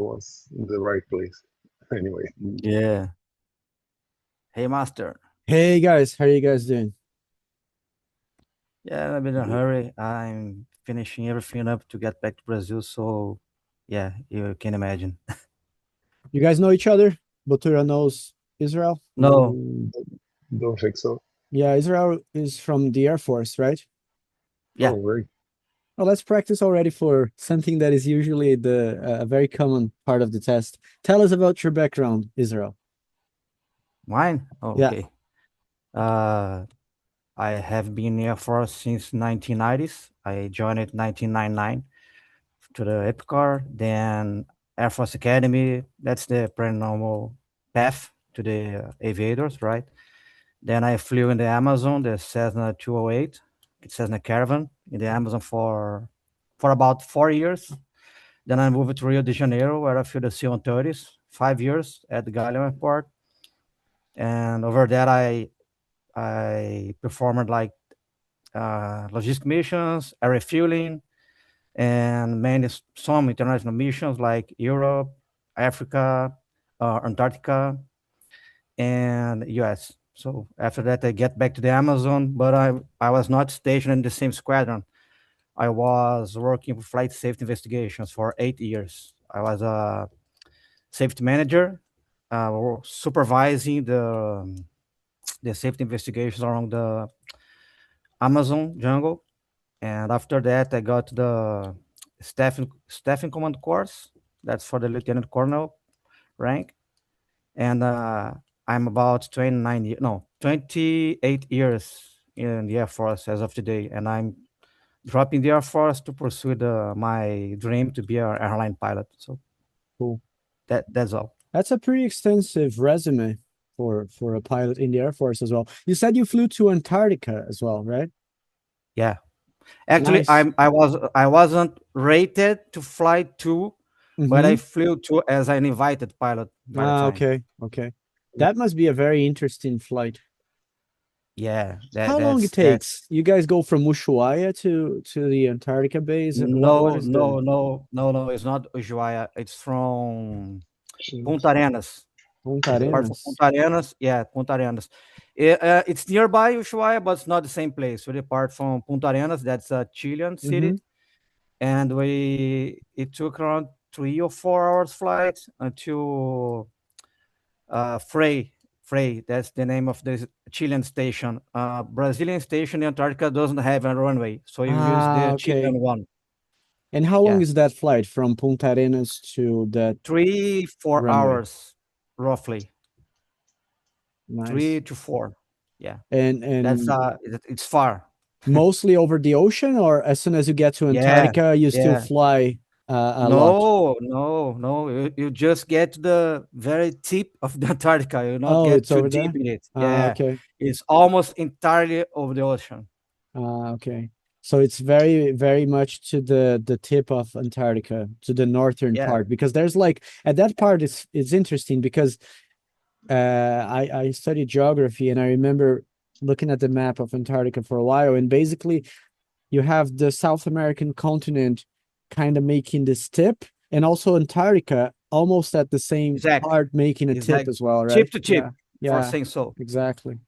was in the right place. Anyway, Yeah. Hey, Master. Hey guys, how are you guys doing? Yeah, I'm in a hurry. I'm finishing everything up to get back to Brazil. So, yeah, you can imagine. You guys know each other? Botura knows Israel? No, don't think so. Yeah, Israel is from the Air Force, right? Yeah. Oh, right. Well, let's practice already for something that is usually the a very common part of the test. Tell us about your background, Israel. Mine? Oh, Yeah. okay. I have been in Air Force since 1990s. I joined it 1999 to the EPCAR, then Air Force Academy. That's the paranormal path to the aviators, right? Then I flew in the Amazon, the Cessna 208, Cessna Caravan in the Amazon for about 4 years. Then I moved to Rio de Janeiro, where I flew the C-130s, 5 years at the Galeão Airport. And over there, I performed like logistic missions, air refueling, and managed some international missions like Europe, Africa, Antarctica, and US. So after that, I get back to the Amazon, but I was not stationed in the same squadron. I was working for flight safety investigations for 8 years. I was a safety manager, supervising the safety investigations around the Amazon jungle. And after that, I got the staffing command course. That's for the lieutenant colonel rank. And I'm about 28 years in the Air Force as of today. And I'm dropping the Air Force to pursue my dream to be an airline pilot. So Cool. That's all. That's a pretty extensive resume for a pilot in the Air Force as well. You said you flew to Antarctica as well, right? Yeah. Actually, Nice. I wasn't rated to fly to, but I Mhm. flew to as an invited pilot by the time. Okay, okay. That must be a very interesting flight. Yeah, How long it takes? You guys go from Ushuaia to the Antarctica base? What no, is no, the no, no, no. It's not Ushuaia. It's from Jeez. Punta Arenas. Punta It's part from Arenas? Punta Arenas. Yeah, Punta Arenas. It's nearby Ushuaia, but it's not the same place. We depart from Punta Arenas. That's a Chilean city, and it took around 3 or 4 hours flight until Frei. Frei, that's the name of the Chilean station. Brazilian station in Antarctica doesn't have a runway, so you use the Okay. Chilean one. And how long Yeah. is that flight from Punta Arenas to that 3-4 runway? hours, roughly. Nice. 3 to 4. Yeah. And That's it's far. mostly over the ocean, or as soon as you get to Antarctica, you still fly a lot? No. You just get to the very tip of the Antarctica. You not Oh, get it's too over deep there? in it. Yeah. Okay. It's almost entirely over the ocean. Okay. So it's very, very much to the tip of Antarctica, to the northern Yeah. part, because there's like at that part it's interesting because I studied geography and I remember looking at the map of Antarctica for a while, and basically you have the South American continent kind of making this tip, and also Antarctica almost at the same Exactly. part making a It's tip like as well, right? tip to tip, for Yeah, saying so. exactly.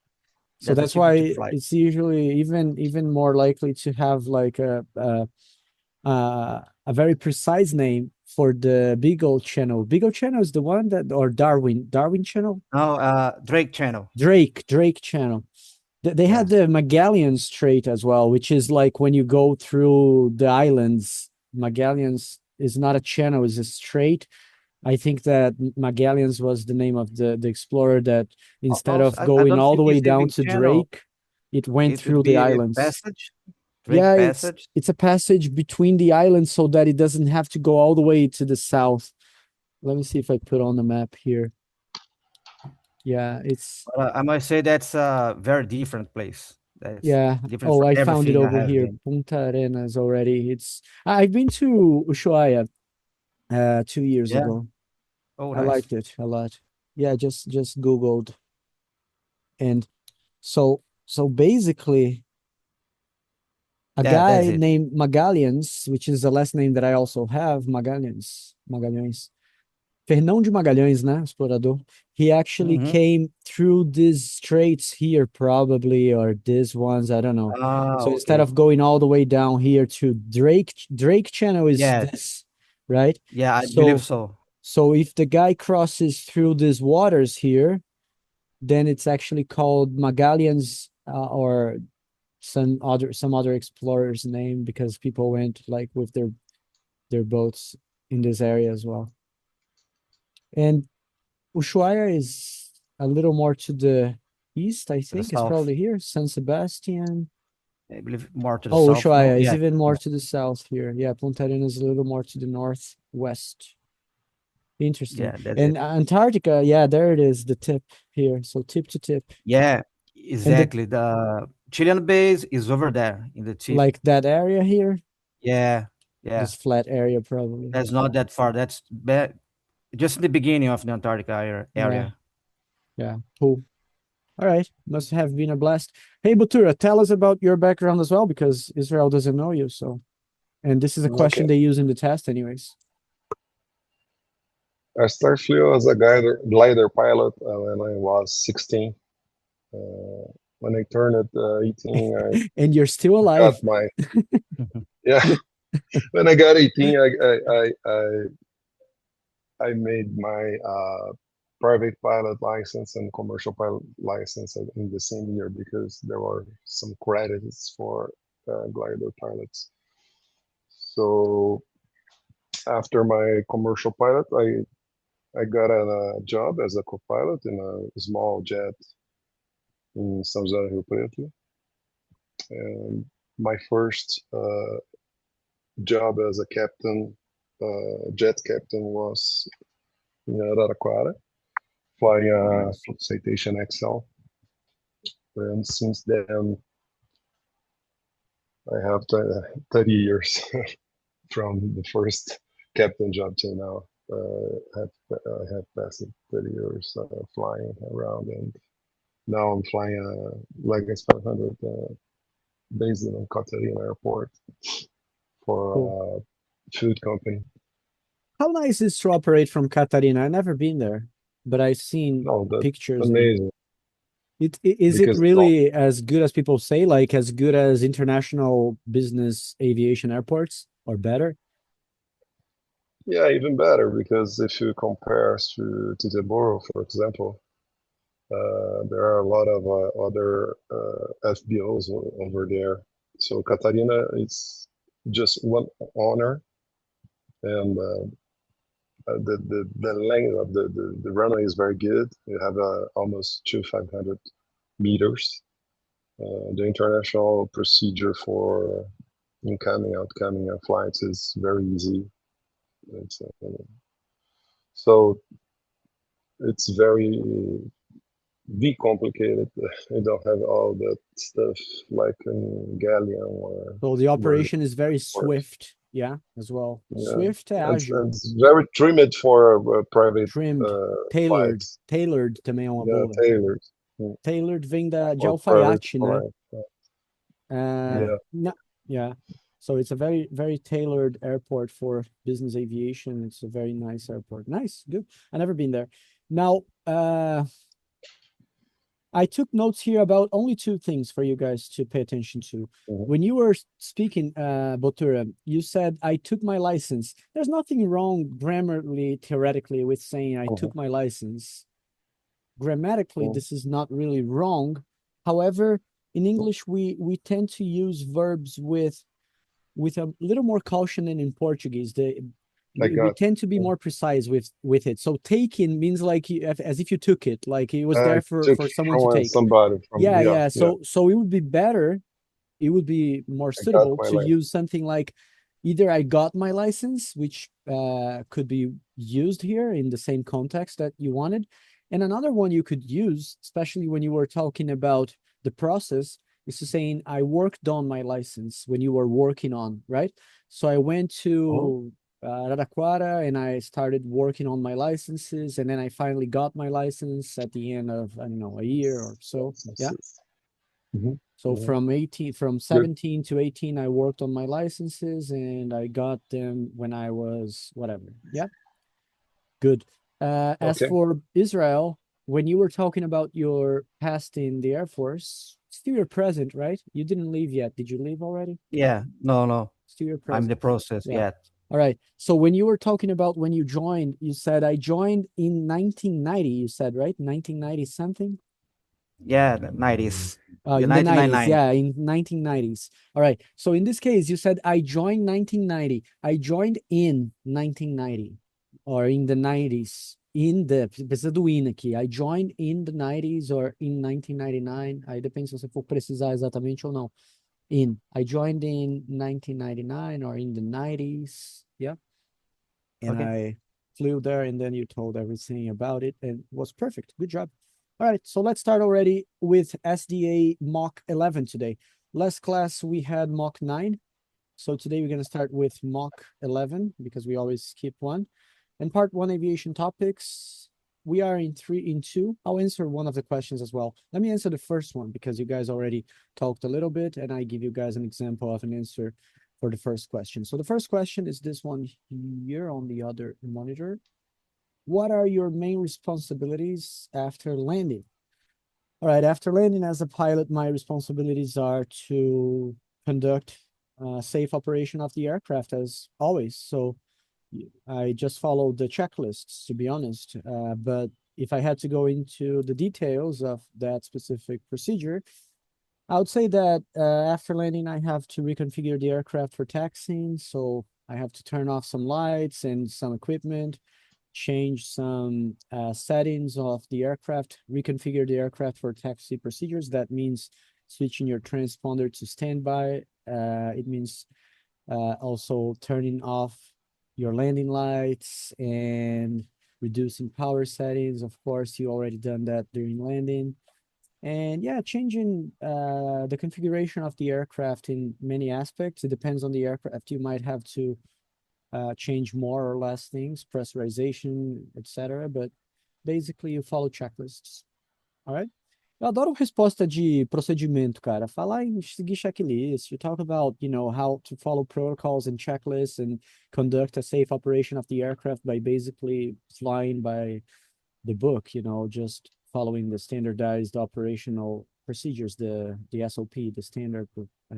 So That's a that's tip to tip why flight. it's usually even more likely to have like a very precise name for the Beagle channel. Beagle channel is the one that, or Darwin channel? No, Drake channel. Drake channel. They had the Magellan Strait as well, which is like when you go through the islands. Magellan's is not a channel, it's a strait. I think that Magellan's was the name of the explorer that instead of I going don't all the think way it's down even to channel. Drake, it went It would through the be a islands. passage. Drake Yeah, passage. it's a passage between the islands so that it doesn't have to go all the way to the south. Let me see if I put on the map here. Yeah, it's I must say that's a very different place. That's different Oh, from I found it everything I over have here. been. Punta Arenas already. I've been to Ushuaia 2 years Yeah. ago. Oh, I nice. liked it a lot. Yeah, just Googled. And so basically a guy named Magalhães, which is the last name that I also have, Magalhães, Fernão de Magalhães, né? Explorador. He actually Mhm. came through these straits here, probably, or these ones, I don't know. Ah, So instead okay. of going all the way down here to Drake Channel is Yes. this, right? Yeah, I believe So so. so if the guy crosses through these waters here, then it's actually called Magalhães, or some other explorer's name, because people went like with their boats in this area as well. And Ushuaia is a little more to the east, I To the think. It's south. probably here. San Sebastian. I believe more to the Oh, south. No? Ushuaia is Yeah. even more to the south here. Yeah, Punta Arenas is a little more to the northwest. Interesting. Yeah, that's And it. Antarctica, yeah, there it is, the tip here. So tip to tip. Yeah, And exactly. The Chilean base is over there in the tip. like that area here, Yeah, yeah. this flat area probably. That's not that far. That's just the beginning of the Antarctica area. Yeah, cool. All right, must have been a blast. Hey, Batura, tell us about your background as well, because Israel doesn't know you. So, and this is a question Okay. they use in the test, anyways. I started flew as a glider pilot when I was 16. When I turned 18, I And you're still alive. got my yeah. When I got 18, I made my private pilot license and commercial pilot license in the same year because there were some credits for glider pilots. So after my commercial pilot, I got a job as a co-pilot in a small jet in São José do Rio Preto. And my first job as a captain, jet captain, was in Araraquara, flying a Citation XL. And since then, I have 30 years from the first captain job to now. I have passed 30 years flying around, and now I'm flying a Legacy 500 based in Catarina Airport for Cool. a food company. How nice is to operate from Catarina? I've never been there, but I've seen Oh, that's pictures. amazing. Is it Because really as good as people say, like as good as international business aviation airports, or better? yeah, even better because if you compare to the borough, for example, there are a lot of other FBOs over there. So Catarina is just one owner, and the length of the runway is very good. You have almost 2,500 meters. The international procedure for incoming, outcoming flights is very easy. It's, so it's very decomplicated. You don't have all that stuff like in Galleon or So the Bird. operation is very swift, yeah, as well. Yeah, Swift, ágil, it's very trimmed for private trimmed, tailored. flights. Tailored também é uma Yeah, boa. tailored Tailored vem de for private alfaiate, né? flights. Yeah. Yeah. So it's a very, very tailored airport for business aviation. It's a very nice airport. Nice, good. I've never been there. Now, I took notes here about only two things for you guys to pay attention to. Mhm. When you were speaking, Botura, you said, I took my license. There's nothing wrong grammarly, theoretically, with saying I took my license. Grammatically, this is not really wrong. However, in English, we tend to use verbs with a little more caution than in Portuguese. We tend to be more precise with it. So taking means like as if you took it, like it was there for someone to take. Somebody from Yeah. So it would be better. It would be more suitable to use something like either I got my license, which could be used here in the same context that you wanted. And another one you could use, especially when you were talking about the process, is to saying I worked on my license when you were working on, right? So I went to Araraquara and I started working on my licenses, and then I finally got my license at the end of, I don't know, a year or so. Yeah. So from 17 to 18, I worked on my licenses and I got them when I was whatever. Yeah. Good. As Okay. for Israel, when you were talking about your past in the Air Force, still your present, right? You didn't leave yet. Did you leave already? Yeah, no, Still your I'm present. the process Yeah. yet. All right. So when you were talking about when you joined, you said I joined in 1990, you said, right? 1990 something? Yeah, the 90s. The In the 90s, 1999. yeah, in 1990s. All right. So in this case, you said I joined 1990. I joined in 1990 or in the 90s. In the, precisa do in aqui. I joined in the 90s or in 1999. Aí depende se você for precisar exatamente ou não. In. I joined in 1999 or in the 90s. Yeah. And Okay. I flew there, and then you told everything about it, and it was perfect. Good job. All right, so let's start already with SDA Mock 11 today. Last class we had Mock 9. So today we're going to start with Mock 11 because we always skip one. And part 1 aviation topics. We are in 2. I'll answer one of the questions as well. Let me answer the first one because you guys already talked a little bit, and I give you guys an example of an answer for the first question. So the first question is this one here on the other monitor. What are your main responsibilities after landing? All right, after landing as a pilot, my responsibilities are to conduct safe operation of the aircraft as always. So I just follow the checklists, to be honest. But if I had to go into the details of that specific procedure, I would say that after landing, I have to reconfigure the aircraft for taxiing. So I have to turn off some lights and some equipment, change some settings of the aircraft, reconfigure the aircraft for taxi procedures. That means switching your transponder to standby. It means also turning off your landing lights and reducing power settings. Of course, you already done that during landing. And yeah, changing the configuration of the aircraft in many aspects. It depends on the aircraft. You might have to change more or less things, pressurization, etc. But basically, you follow checklists. All right? Eu adoro resposta de procedimento, cara. Falar em seguir checklist. You talk about, you know, how to follow protocols and checklists and conduct a safe operation of the aircraft by basically flying by the book, you know, just following the standardized operational procedures, the SOP, the standard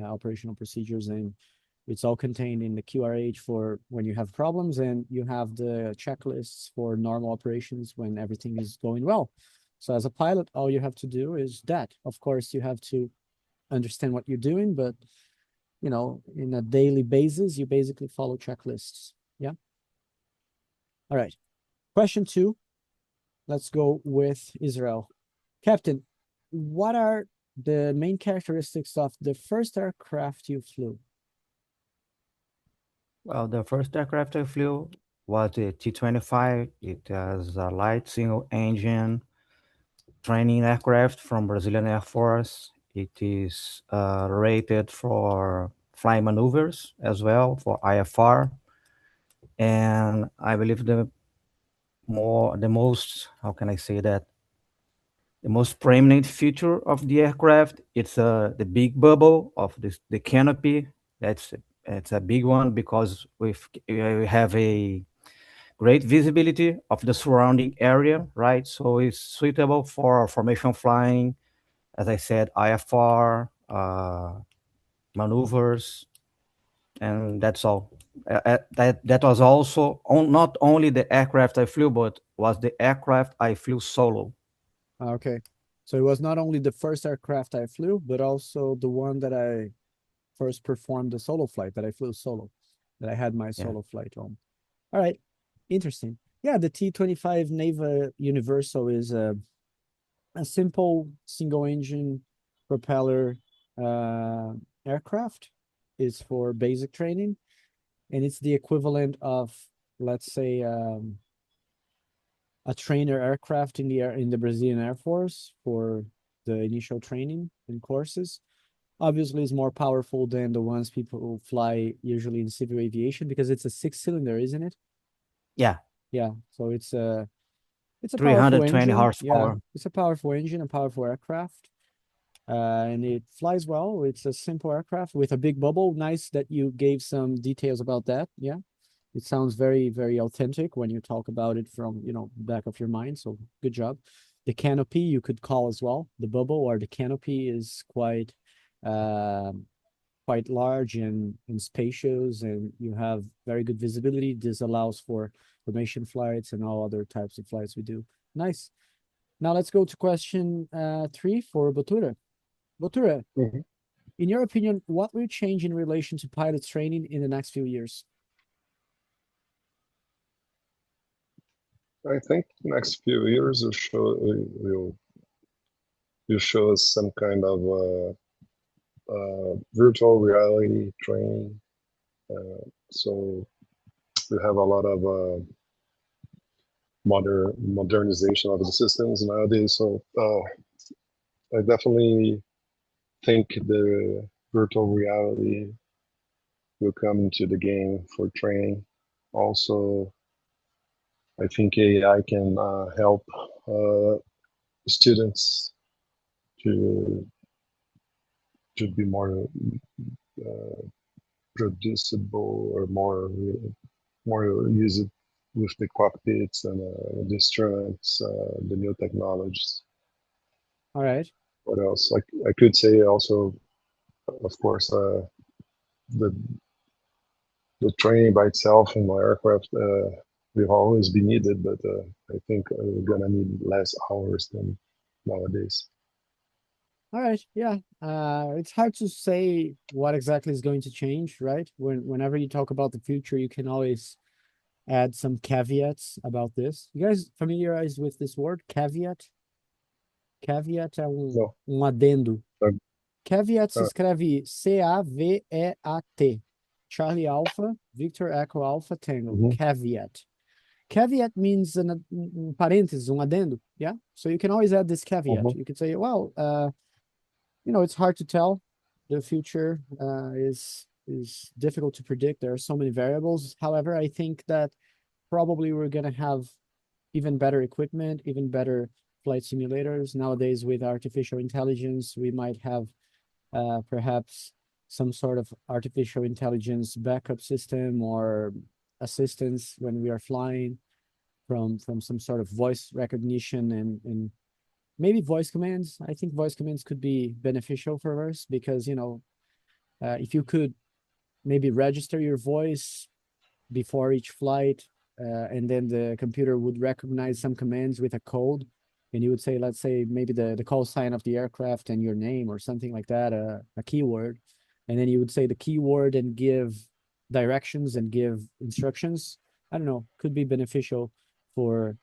operational procedures, and it's all contained in the QRH for when you have problems, and you have the checklists for normal operations when everything is going well. So as a pilot, all you have to do is that. Of course, you have to understand what you're doing, but you know, in a daily basis, you basically follow checklists. Yeah. All right. Question 2. Let's go with Israel. Captain, what are the main characteristics of the first aircraft you flew? Well, the first aircraft I flew was the T-25. It has a light single engine training aircraft from Brazilian Air Force. It is rated for flying maneuvers as well, for IFR. And I believe the most, how can I say that? The most prominent feature of the aircraft, it's the big bubble of the canopy. It's a big one because we have a great visibility of the surrounding area, right? So it's suitable for formation flying, as I said, IFR, maneuvers, and that's all. That was also not only the aircraft I flew, but was the aircraft I flew solo. Okay. So it was not only the first aircraft I flew, but also the one that I first performed the solo flight, that I flew solo, that I had my solo flight on. All right. Interesting. Yeah, the T-25 Neva Universal is a simple single engine propeller aircraft. It's for basic training, and it's the equivalent of, let's say, a trainer aircraft in the Brazilian Air Force for the initial training and courses. Obviously, it's more powerful than the ones people fly usually in civil aviation because it's a 6-cylinder, isn't it? Yeah. Yeah. So it's a powerful 320 engine. horsepower. Yeah, it's a powerful engine, a powerful aircraft. And it flies well. It's a simple aircraft with a big bubble. Nice that you gave some details about that. Yeah. It sounds very, very authentic when you talk about it from, you know, back of your mind. So good job. The canopy you could call as well. The bubble or the canopy is quite quite large and spacious, and you have very good visibility. This allows for formation flights and all other types of flights we do. Nice. Now let's go to question 3 for Botura. Botura, Mhm. in your opinion, what will change in relation to pilot training in the next few years? I think next few years will show us some kind of virtual reality training. So we have a lot of modernization of the systems nowadays. So I definitely think the virtual reality will come into the game for training. Also, I think AI can help students to be more producible or more used with the cockpits and the instruments, the new technologies. All right. What else? I could say also, of course, the training by itself in my aircraft will always be needed, but I think we're gonna need less hours than nowadays. All right. Yeah. It's hard to say what exactly is going to change, right? Whenever you talk about the future, you can always add some caveats about this. You guys familiarized with this word, caveat? Caveat é No, adendo. uh, Caveat se uh, escreve C-A-V-E-A-T. Charlie Alpha, Victor Echo Alpha Tango. mhm, Caveat. Caveat means an parenthesis, adendo. Yeah. So you can always add this caveat. mhm. You could say, well, you know, it's hard to tell. The future is difficult to predict. There are so many variables. However, I think that probably we're gonna have even better equipment, even better flight simulators. Nowadays, with artificial intelligence, we might have perhaps some sort of artificial intelligence backup system or assistance when we are flying from some sort of voice recognition and maybe voice commands. I think voice commands could be beneficial for us because, you know, if you could maybe register your voice before each flight, and then the computer would recognize some commands with a code, and you would say, let's say, maybe the call sign of the aircraft and your name or something like that, a keyword, and then you would say the keyword and give directions and give instructions. I don't know, could be beneficial for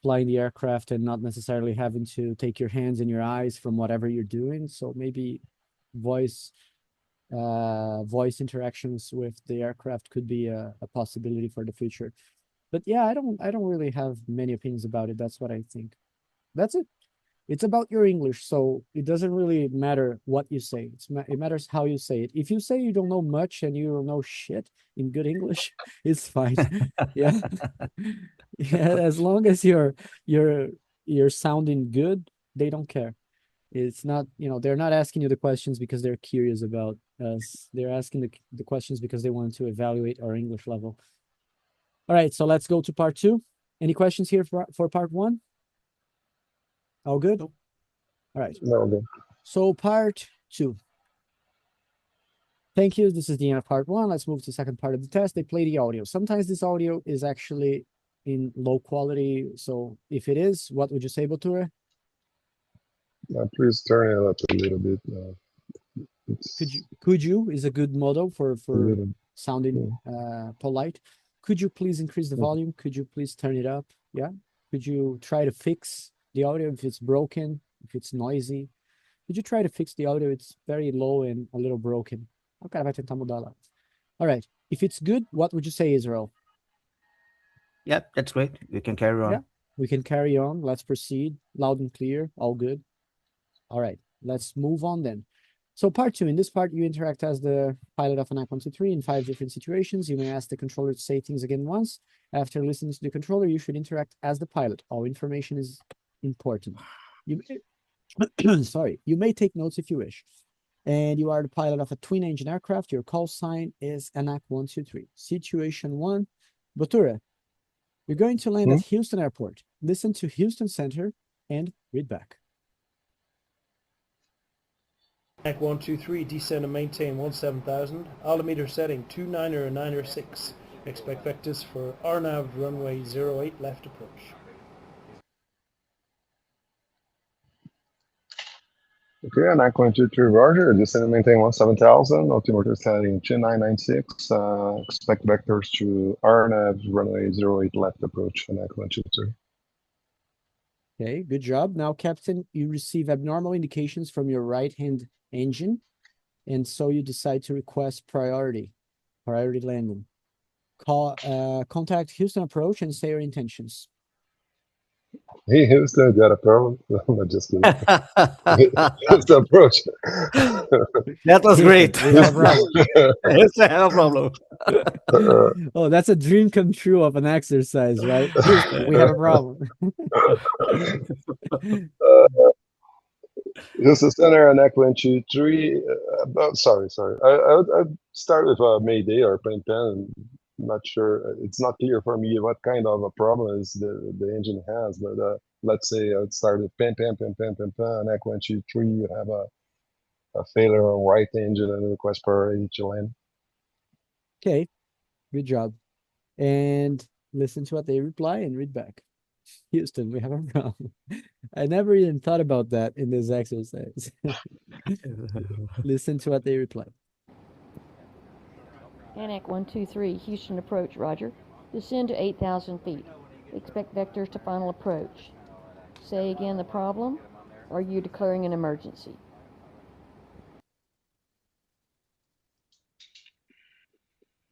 flying the aircraft and not necessarily having to take your hands and your eyes from whatever you're doing. So maybe voice voice interactions with the aircraft could be a possibility for the future. But yeah, I don't really have many opinions about it. That's what I think. That's it. It's about your English, so it doesn't really matter what you say. It matters how you say it. If you say you don't know much and you don't know shit in good English, it's fine. Yeah. Yeah, as long as you're sounding good, they don't care. It's not, you know, they're not asking you the questions because they're curious about us. They're asking the questions because they want to evaluate our English level. All right, so let's go to part 2. Any questions here for part 1? All good? All right. No, no. So part 2. Thank you. This is the end of part 1. Let's move to the second part of the test. They play the audio. Sometimes this audio is actually in low quality. So if it is, what would you say, Botura? Please turn it up a little bit. Could you is a good model for a little, sounding polite. Could you please increase the Mhm. volume? Could you please turn it up? Yeah. Could you try to fix the audio if it's broken, if it's noisy? Could you try to fix the audio? It's very low and a little broken. O cara vai tentar mudar lá. All right. If it's good, what would you say, Israel? Yep, that's great. We can carry on. Yeah. We can carry on. Let's proceed. Loud and clear. All good. All right. Let's move on then. So part 2, in this part, you interact as the pilot of an Ac-123 in 5 different situations. You may ask the controller to say things again once. After listening to the controller, you should interact as the pilot. All information is important. You may, sorry, you may take notes if you wish. And you are the pilot of a twin-engine aircraft. Your call sign is an Ac-123. Situation 1, Botura, you're going to land Hmm? at Houston Airport. Listen to Houston Center and read back. Mac 123, descend and maintain 17,000. Altimeter setting 29 or 906. Expect vectors for RNAV runway 08 left approach. Okay, and ANAC 123, Roger. Descend and maintain 17,000. Altimeter setting 2996. Expect vectors to RNAV runway 08 left approach. ANAC 123. Okay, good job. Now, Captain, you receive abnormal indications from your right-hand engine, and so you decide to request priority landing. Contact Houston Approach and say your intentions. Hey, Houston, got a problem? I'm just kidding. Houston approach. That was great. We have a problem. It's a hell problem. Oh, that's a dream come true of an exercise, right? Houston, we have a problem. Houston Center and ANAC 123. Sorry. I'd start with Mayday or Pen. I'm not sure. It's not clear for me what kind of a problem is the engine has, but let's say I'd start with Pen, ANAC 123. You have a failure on right engine and request priority to land. Okay, good job. And listen to what they reply and read back. Houston, we have a problem. I never even thought about that in this exercise. Listen to what they reply. ANAC 123, Houston approach, roger. Descend to 8,000 feet. Expect vectors to final approach. Say again the problem. Are you declaring an emergency?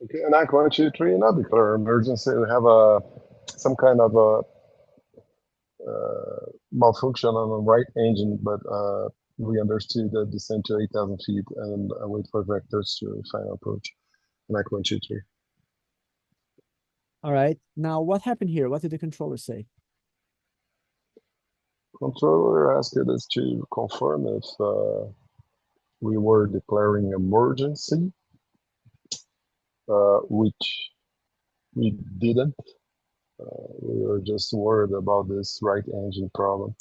Okay, ANAC 123, not declare emergency. We have some kind of a malfunction on the right engine, but we understood the descent to 8,000 feet and wait for vectors to final approach. ANAC 123. All right. Now, what happened here? What did the controller say? Controller asked us to confirm if we were declaring emergency, which we didn't. We were just worried about this right engine problem.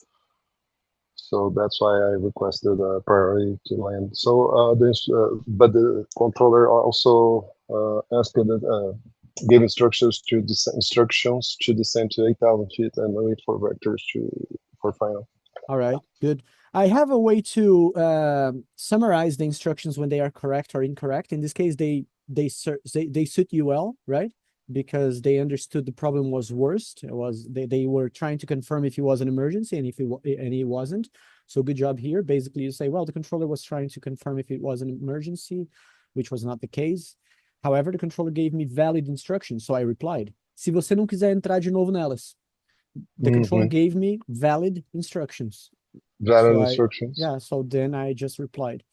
So that's why I requested a priority to land. So but the controller also asked gave instructions to descend to 8,000 feet and wait for vectors for final. All right, good. I have a way to summarize the instructions when they are correct or incorrect. In this case, they suit you well, right? Because they understood the problem was worst. It was they were trying to confirm if it was an emergency and if it wasn't. So good job here. Basically, you say, well, the controller was trying to confirm if it was an emergency, which was not the case. However, the controller gave me valid instructions, so I replied. Se você não quiser entrar de novo nelas, the controller gave me valid instructions. Valid instructions. Yeah, so then I just replied.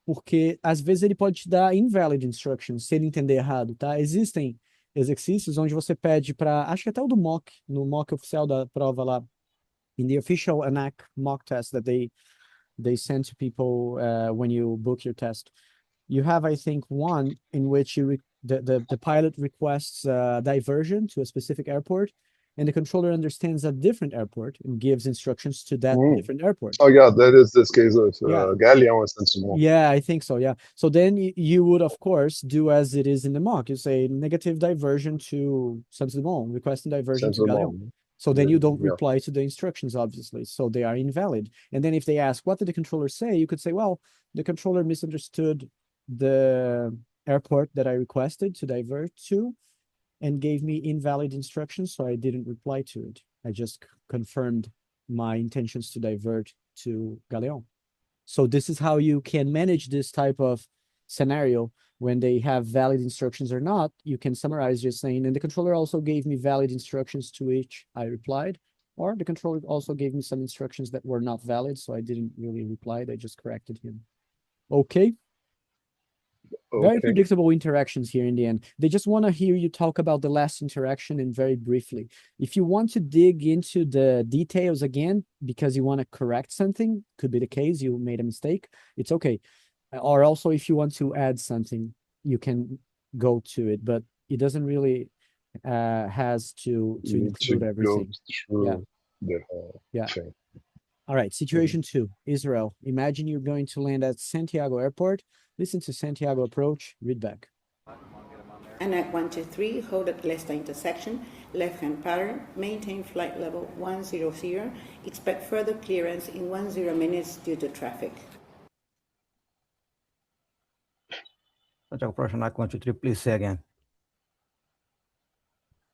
Porque às vezes ele pode te dar invalid instructions, se ele entender errado, tá? Existem exercícios onde você pede para, acho que até o do mock, no mock oficial da prova lá, in the official ANAC mock test that they send to people when you book your test. You have, I think, one in which the pilot requests diversion to a specific airport, and the controller understands a different airport and gives instructions to that different airport. Oh, yeah, that is this case with Galeão and Simulado. Yeah, I think so, yeah. So then you would, of course, do as it is in the mock. You say negative diversion to Simulado, requesting diversion to Galeão. So then you don't reply to the instructions, obviously. So they are invalid. And then if they ask, what did the controller say? You could say, well, the controller misunderstood the airport that I requested to divert to and gave me invalid instructions, so I didn't reply to it. I just confirmed my intentions to divert to Galeão. So this is how you can manage this type of scenario when they have valid instructions or not. You can summarize just saying, and the controller also gave me valid instructions to which I replied, or the controller also gave me some instructions that were not valid, so I didn't really reply. I just corrected him. Okay. Very predictable interactions here in the end. They just want to hear you talk about the last interaction and very briefly. If you want to dig into the details again, because you want to correct something, could be the case, you made a mistake, it's okay. Or also if you want to add something, you can go to it. But it doesn't really has to You need include to go everything. through the whole Yeah. thing. All right, situation 2, Israel. Imagine you're going to land at Santiago Airport. Listen to Santiago approach, read back. And at 123, hold at Leicester intersection, left-hand pattern, maintain flight level 100, expect further clearance in 10 minutes due to traffic. Santiago approach on 123, please say again.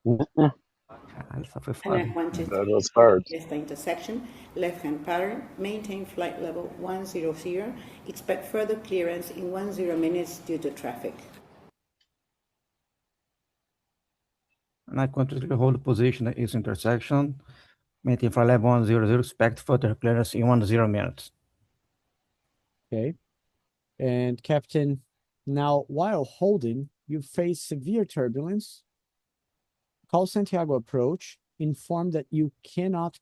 Caralho, essa foi And at foda. 123, That was hard. Leicester intersection, left-hand pattern, maintain flight level 100, expect further clearance in 10 minutes due to traffic. 923, hold position at this intersection. Maintain flight level 100, expect further clearance in 10 minutes. Okay. And Captain, now while holding, you face severe turbulence. Call Santiago approach, inform that you cannot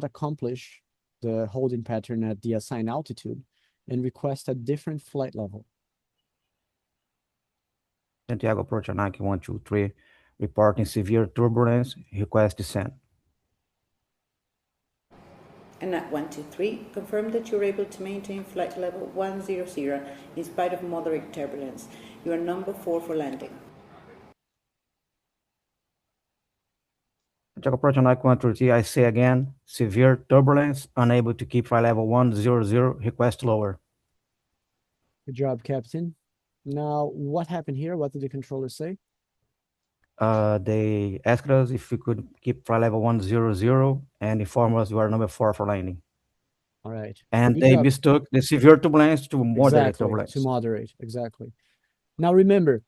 accomplish the holding pattern at the assigned altitude, and request a different flight level. Santiago approach on 123, reporting severe turbulence, request descent. And at 123, confirm that you're able to maintain flight level 100 in spite of moderate turbulence. You are number 4 for landing. Santiago approach on 123, I say again, severe turbulence, unable to keep flight level 100, request lower. Good job, Captain. Now, what happened here? What did the controller say? They asked us if we could keep flight level 100 and inform us we are number 4 for landing. All right. And Good they job. mistook the severe turbulence to moderate Exactly, turbulence. to moderate, exactly. Now remember,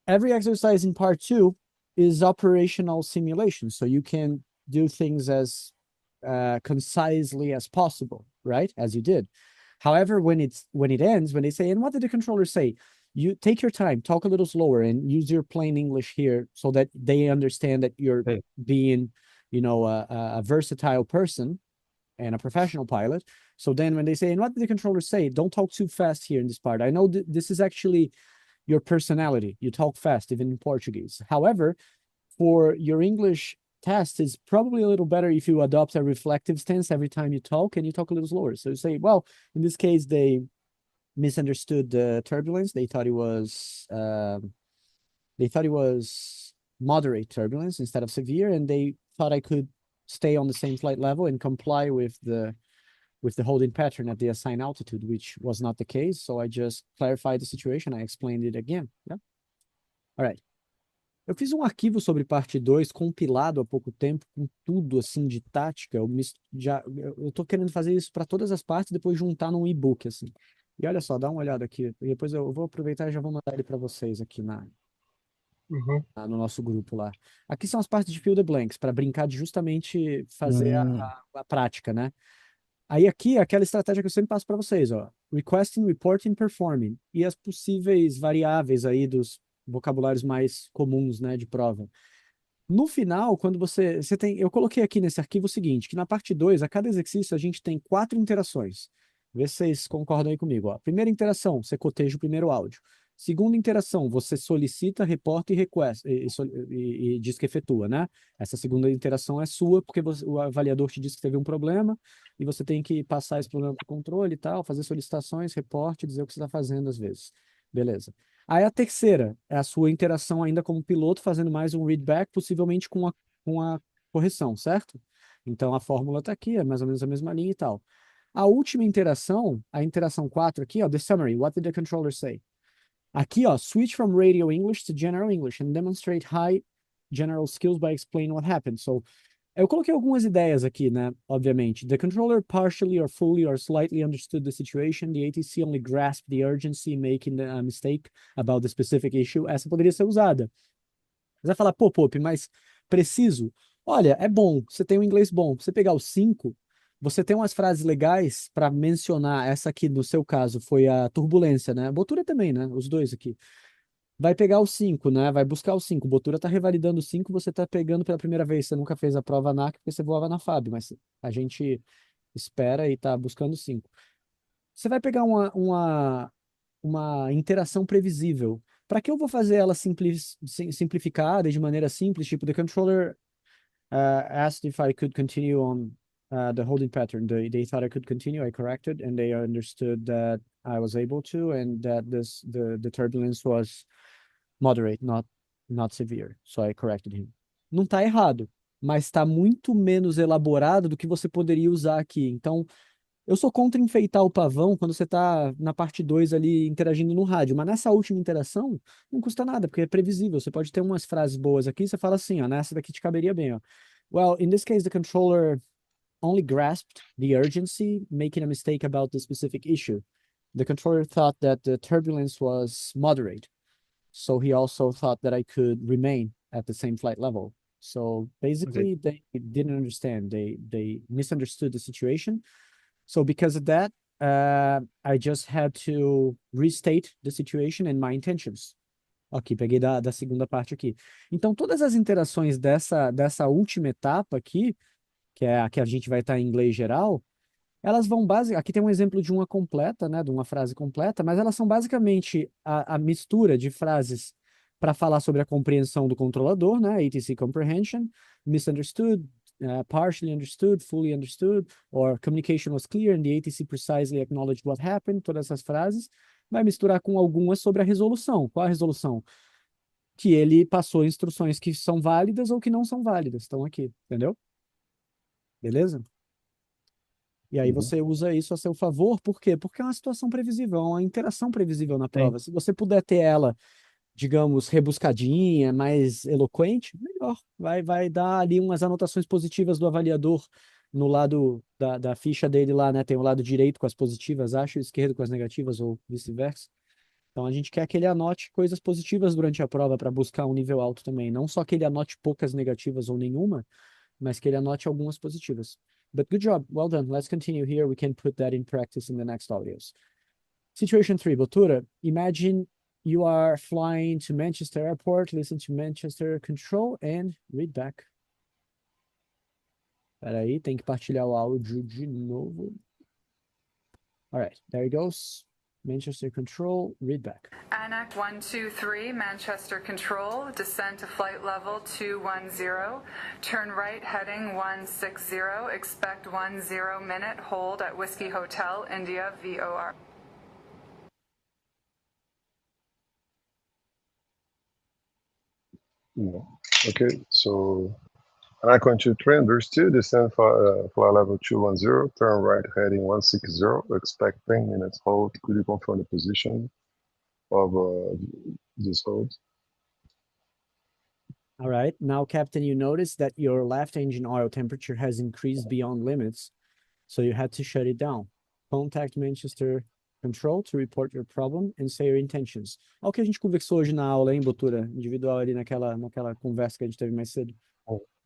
every exercise in part 2 is operational simulation, so you can do things as concisely as possible, right? As you did. However, when it ends, when they say, and what did the controller say? You take your time, talk a little slower, and use your plain English here so that they understand that you're being, you know, a versatile person and a professional pilot. So then when they say, and what did the controller say? Don't talk too fast here in this part. I know this is actually your personality. You talk fast, even in Portuguese. However, for your English test, it's probably a little better if you adopt a reflective stance every time you talk, and you talk a little slower. So you say, well, in this case, they misunderstood the turbulence. They thought it was moderate turbulence instead of severe, and they thought I could stay on the same flight level and comply with the holding pattern at the assigned altitude, which was not the case. So I just clarified the situation. I explained it again. Yeah. All right. Eu fiz um arquivo sobre parte 2 compilado há pouco tempo, com tudo assim de tática. Eu tô querendo fazer isso para todas as partes, depois juntar num e-book assim. E olha só, dá uma olhada aqui. E depois eu vou aproveitar e já vou mandar ele para vocês aqui no nosso grupo lá. Aqui são as partes de fill the blanks, para brincar de justamente fazer a prática, né? Aí aqui é aquela estratégia que eu sempre passo para vocês, ó. Requesting, reporting, performing. E as possíveis variáveis aí dos vocabulários mais comuns, né, de prova. No final, quando você tem... Eu coloquei aqui nesse arquivo o seguinte, que na parte 2, a cada exercício, a gente tem 4 interações. Vê se vocês concordam aí comigo, ó. Primeira interação, você coteja o primeiro áudio. Segunda interação, você solicita, reporta e diz que efetua, né? Essa segunda interação é sua, porque o avaliador te disse que teve um problema e você tem que passar esse problema para o controle e tal, fazer solicitações, reporte, dizer o que você está fazendo às vezes. Beleza. Aí a terceira é a sua interação ainda como piloto, fazendo mais um readback, possivelmente com a correção, certo? Então a fórmula está aqui, é mais ou menos a mesma linha e tal. A última interação, a interação 4 aqui, ó, the summary, what did the controller say? Aqui, ó, switch from radio English to general English and demonstrate high general skills by explaining what happened. So, eu coloquei algumas ideias aqui, né? Obviamente. The controller partially or fully or slightly understood the situation. The ATC only grasped the urgency, making a mistake about the specific issue. Essa poderia ser usada. Você vai falar, pô, Pope, mas preciso? Olha, é bom. Você tem um inglês bom. Você pegar os 5... Você tem umas frases legais para mencionar. Essa aqui, no seu caso, foi a turbulência, né? Botura também, né? Os dois aqui. Vai pegar os 5, né? Vai buscar os 5. Botura tá revalidando os 5, você tá pegando pela primeira vez. Você nunca fez a prova ANAC porque você voava na FAB, mas a gente espera e tá buscando 5. Você vai pegar uma interação previsível. Para que eu vou fazer ela simplificada e de maneira simples? Tipo, the controller asked if I could continue on the holding pattern. They thought I could continue. I corrected, and they understood that I was able to, and that the turbulence was moderate, not severe. So I corrected him. Não está errado, mas está muito menos elaborado do que você poderia usar aqui. Então, eu sou contra enfeitar o pavão quando você está na parte 2 ali interagindo no rádio, mas nessa última interação não custa nada, porque é previsível. Você pode ter umas frases boas aqui, você fala assim, ó, nessa daqui te caberia bem, ó. Well, in this case, the controller only grasped the urgency, making a mistake about the specific issue. The controller thought that the turbulence was moderate, so he also thought that I could remain at the same flight level. So basically, they didn't understand. They misunderstood the situation. So because of that, I just had to restate the situation and my intentions. Ok, peguei da segunda parte aqui. Então, todas as interações dessa última etapa aqui, que é a que a gente vai estar em inglês geral, elas vão aqui tem um exemplo de uma completa, né, de uma frase completa, mas elas são basicamente a mistura de frases para falar sobre a compreensão do controlador, né, ATC comprehension, misunderstood, partially understood, fully understood, or communication was clear and the ATC precisely acknowledged what happened, todas essas frases, vai misturar com algumas sobre a resolução. Qual a resolução? Que ele passou instruções que são válidas ou que não são válidas, estão aqui, entendeu? Beleza? E aí você usa isso a seu favor, por quê? Porque é uma situação previsível, é uma interação previsível na prova. Se você puder ter ela, digamos, rebuscadinha, mais eloquente, melhor. Vai dar ali umas anotações positivas do avaliador no lado da ficha dele lá, né? Tem o lado direito com as positivas, acho, e o esquerdo com as negativas, ou vice-versa. Então a gente quer que ele anote coisas positivas durante a prova para buscar um nível alto também. Não só que ele anote poucas negativas ou nenhuma, mas que ele anote algumas positivas. But good job, well done. Let's continue here. We can put that in practice in the next audios. Situation 3, Botura, imagine you are flying to Manchester Airport, listen to Manchester Control and read back. Peraí, tem que partilhar o áudio de novo. All right, there it goes. Manchester Control, read back. ANAC 123, Manchester Control, descend to flight level 210, turn right heading 160, expect 10 minute hold at Whiskey Hotel, India, VOR. Okay, so ANAC 123, understood, descend flight level 210, turn right heading 160, expect 10 minutes hold. Could you confirm the position of this hold? All right, now, Captain, you notice that your left engine oil temperature has increased beyond limits, so you had to shut it down. Contact Manchester Control to report your problem and say your intentions. Olha o que a gente conversou hoje na aula, hein, Botura? Individual ali naquela conversa que a gente teve mais cedo.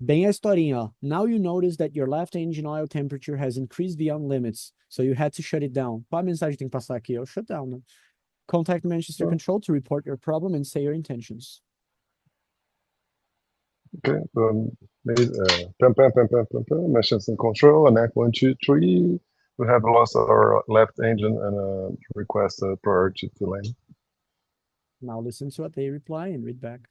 Bem a historinha, ó. Now you notice that your left engine oil temperature has increased beyond limits, so you had to shut it down. Qual a mensagem que tem que passar aqui? É o shutdown, né? Contact Manchester Control to report your problem and say your intentions. Okay, Manchester Control, ANAC 123. We have lost our left engine and request a priority to land. Now listen to what they reply and read back.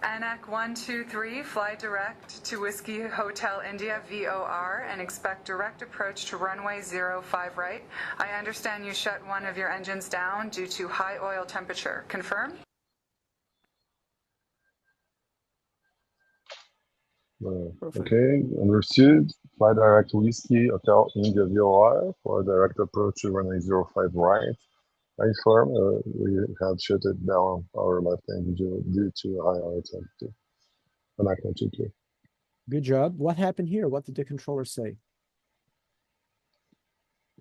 ANAC 123, fly direct to Whiskey Hotel India, VOR, and expect direct approach to runway 05 right. I understand you shut one of your engines down due to high oil temperature. Confirm? Okay, understood. Fly direct to Whiskey Hotel India, VOR, for direct approach to runway 05 right. I inform we have shut it down our left engine due to high oil temperature. ANAC 123. Good job. What happened here? What did the controller say?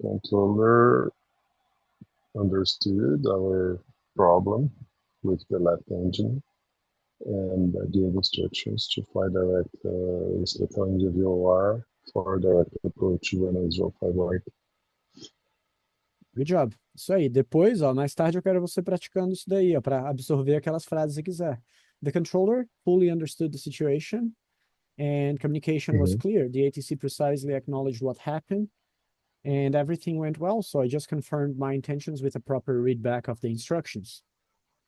Controller understood our problem with the left engine and gave instructions to fly direct Hotel India, VOR, for direct approach to runway 05 right. Good job. Isso aí. Depois, ó, mais tarde eu quero você praticando isso daí, ó, para absorver aquelas frases se quiser. The controller fully understood the situation and communication was clear. The ATC precisely acknowledged what happened. and everything went well, so I just confirmed my intentions with a proper readback of the instructions.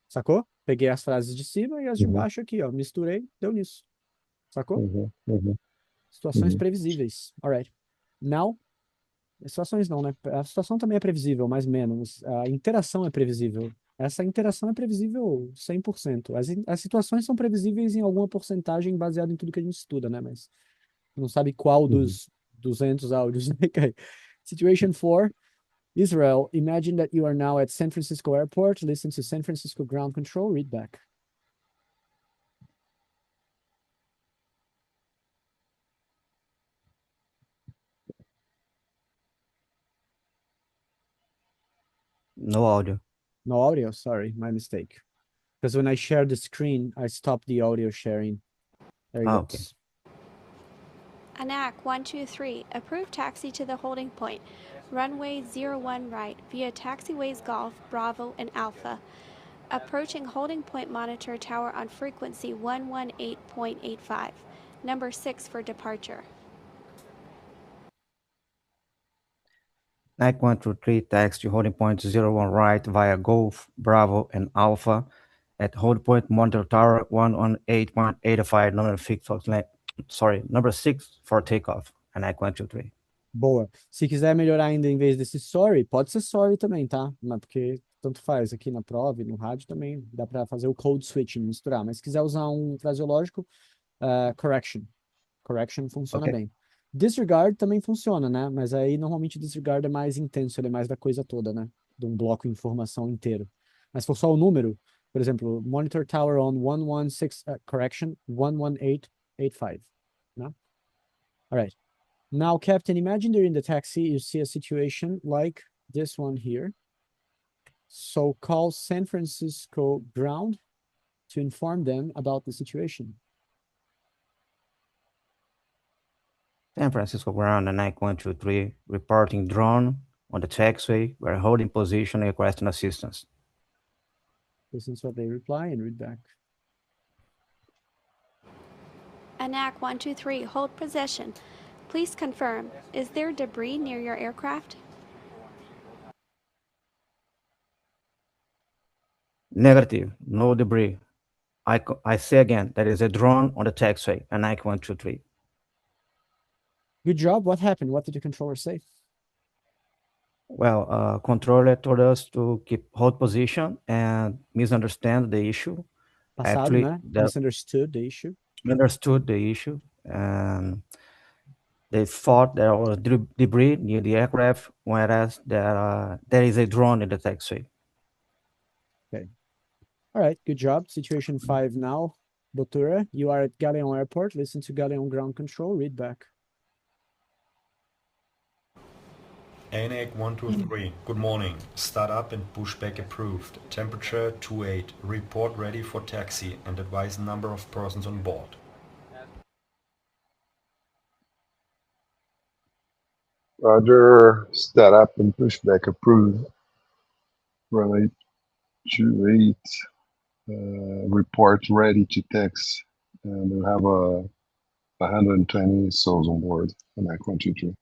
Sacou? Peguei as frases de cima e as de baixo aqui, ó. Misturei, deu nisso. Sacou? Situações previsíveis. Alright. Now, situações não, né? A situação também é previsível, mais ou menos. A interação é previsível. Essa interação é previsível 100%. As situações são previsíveis em alguma porcentagem baseado em tudo que a gente estuda, né? Mas não sabe qual dos 200 áudios vai cair. Situation 4. Israel, imagine that you are now at San Francisco Airport. Listen to San Francisco ground control. Read back. No audio. No audio? Sorry, my mistake. Because when I share the screen, I stop the audio sharing. There you go. Okay. ANAC 123, approved taxi to the holding point, runway 01 right, via taxiways Golf, Bravo, and Alpha. Approaching holding point monitor tower on frequency 118.85, number 6 for departure. Nike 123 taxi holding point 01 right via Golf, Bravo, and Alpha at hold point monitor tower 118.85, number 6 for takeoff. Nike 123. Boa. Se quiser melhorar ainda em vez desse sorry, pode ser sorry também, tá? Mas porque tanto faz aqui na prova e no rádio também, dá para fazer o code switching, misturar. Mas se quiser usar um fraseológico, correction. Correction funciona bem. Disregard também funciona, né? Mas aí normalmente disregard é mais intenso, ele é mais da coisa toda, né? De um bloco de informação inteiro. Mas se for só o número, por exemplo, monitor tower on 118.85, né? All right. Now, Captain, imagine you're in the taxi, you see a situation like this one here. So call San Francisco ground to inform them about the situation. San Francisco ground and Nike 123 reporting drone on the taxiway. We're holding position and requesting assistance. Listen to what they reply and read back. ANAC 123, hold position. Please confirm, is there debris near your aircraft? Negative, no debris. I say again, there is a drone on the taxiway, and Nike 123. Good job. What happened? What did the controller say? Well, controller told us to keep hold position and misunderstand the issue. Passado, Actually, né? Misunderstood the issue. Understood the issue, and they thought there was debris near the aircraft, whereas there is a drone in the taxiway. Okay. All right. Good job. Situation 5 now. Botura, you are at Galeon Airport. Listen to Galeon ground control. Read back. ANAC 123, good morning. Start up and pushback approved. Temperature 28. Report ready for taxi and advise number of persons on board. Roger, start up and pushback approved. Runway 28. Report ready to taxi. And we have 120 souls on board. ANAC 123.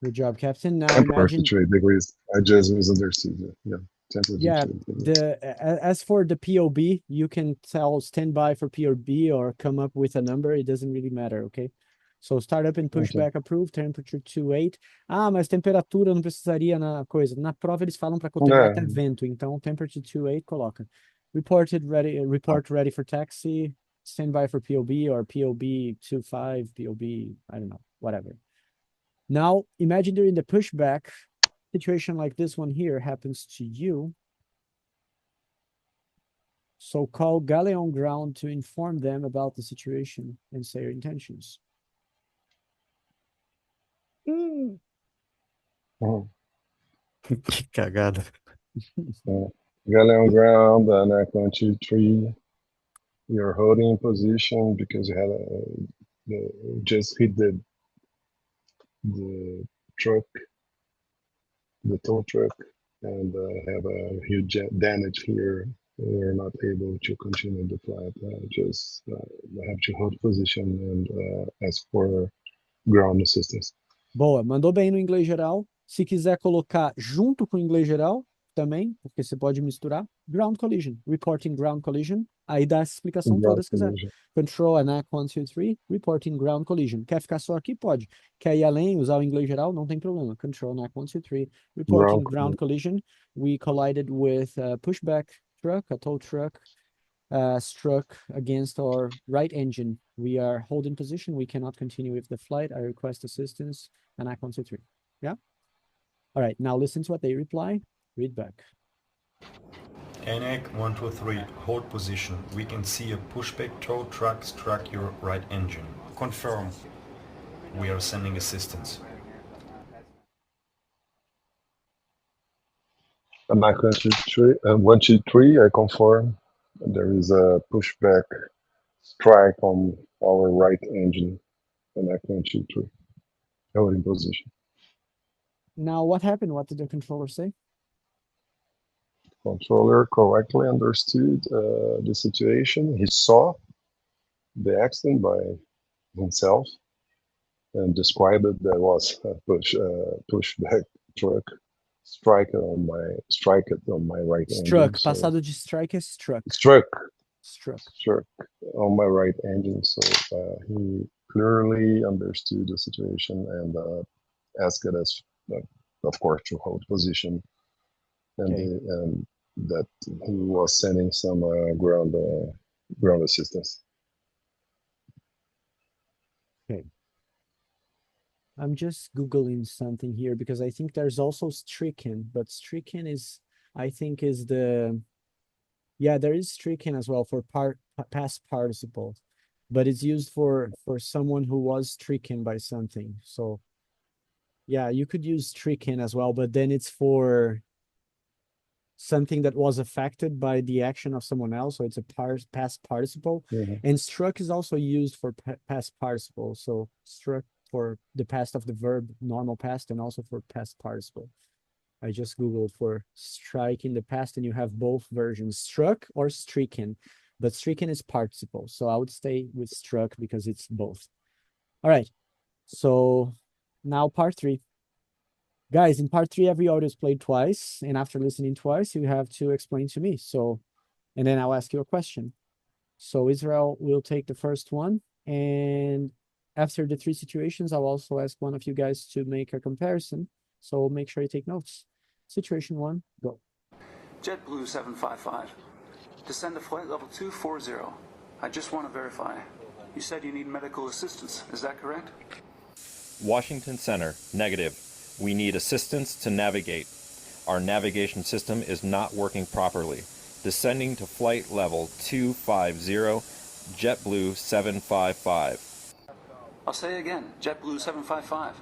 Good job, Captain. Now Temperature imagine... degrees. I just misunderstood you. Yeah. Yeah, as for the POB, you can tell standby for POB or come up with a number. It doesn't really matter, okay? So startup and pushback approved, temperature 28. Ah, mas temperatura não precisaria na coisa. Na prova eles falam para controlar até vento, então temperature 28 coloca. Report ready for taxi, standby for POB or POB 25, POB, I don't know, whatever. Now, imagine you're in the pushback. Situation like this one here happens to you. So call Galeon ground to inform them about the situation and say your intentions. Que cagada. Galeon ground, ANAC 123. You're holding position because you had just hit the truck, the tow truck, and have a huge damage here. We're not able to continue the flight. Just have to hold position and ask for ground assistance. Boa, mandou bem no inglês geral. Se quiser colocar junto com o inglês geral, também, porque você pode misturar. Ground collision, reporting ground collision. Aí dá essa explicação toda se quiser. Control ANAC 1, 2, 3, reporting ground collision. Quer ficar só aqui? Pode. Quer ir além, usar o inglês geral? Não tem problema. Control ANAC 1, 2, 3, reporting ground collision. We collided with a pushback truck, a tow truck, struck against our right engine. We are holding position. We cannot continue with the flight. I request assistance. ANAC 1, 2, 3. Yeah? All right, now listen to what they reply. Read back. ANAC 123, hold position. We can see a pushback tow truck struck your right engine. Confirm. We are sending assistance. ANAC 123, I confirm. There is a pushback strike on our right engine. ANAC 123, holding position. Now, what happened? What did the controller say? Controller correctly understood the situation. He saw the accident by himself and described it. There was a pushback truck strike on my right Struck. engine. Passado de strike é struck. Struck Struck. on my right engine. So he clearly understood the situation and asked us, of course, to hold position. And that he was sending some ground assistance. Okay. I'm just Googling something here because I think there's also stricken, but stricken is, I think is the, yeah, there is stricken as well for past participle, but it's used for someone who was stricken by something. So yeah, you could use stricken as well, but then it's for something that was affected by the action of someone else. So it's a past participle. And struck is also used for past participle. So struck for the past of the verb, normal past, and also for past participle. I just Googled for strike in the past and you have both versions, struck or stricken, but stricken is participle. So I would stay with struck because it's both. All right. So now part 3. Guys, in part 3, every audio is played twice. And after listening twice, you have to explain to me. So, and then I'll ask you a question. So Israel will take the first one. And after the 3 situations, I'll also ask one of you guys to make a comparison. So make sure you take notes. Situation 1, go. JetBlue 755. Descend to flight level 240. I just want to verify. You said you need medical assistance. Is that correct? Washington Center, negative. We need assistance to navigate. Our navigation system is not working properly. Descending to flight level 250, JetBlue 755. I'll say again, JetBlue 755.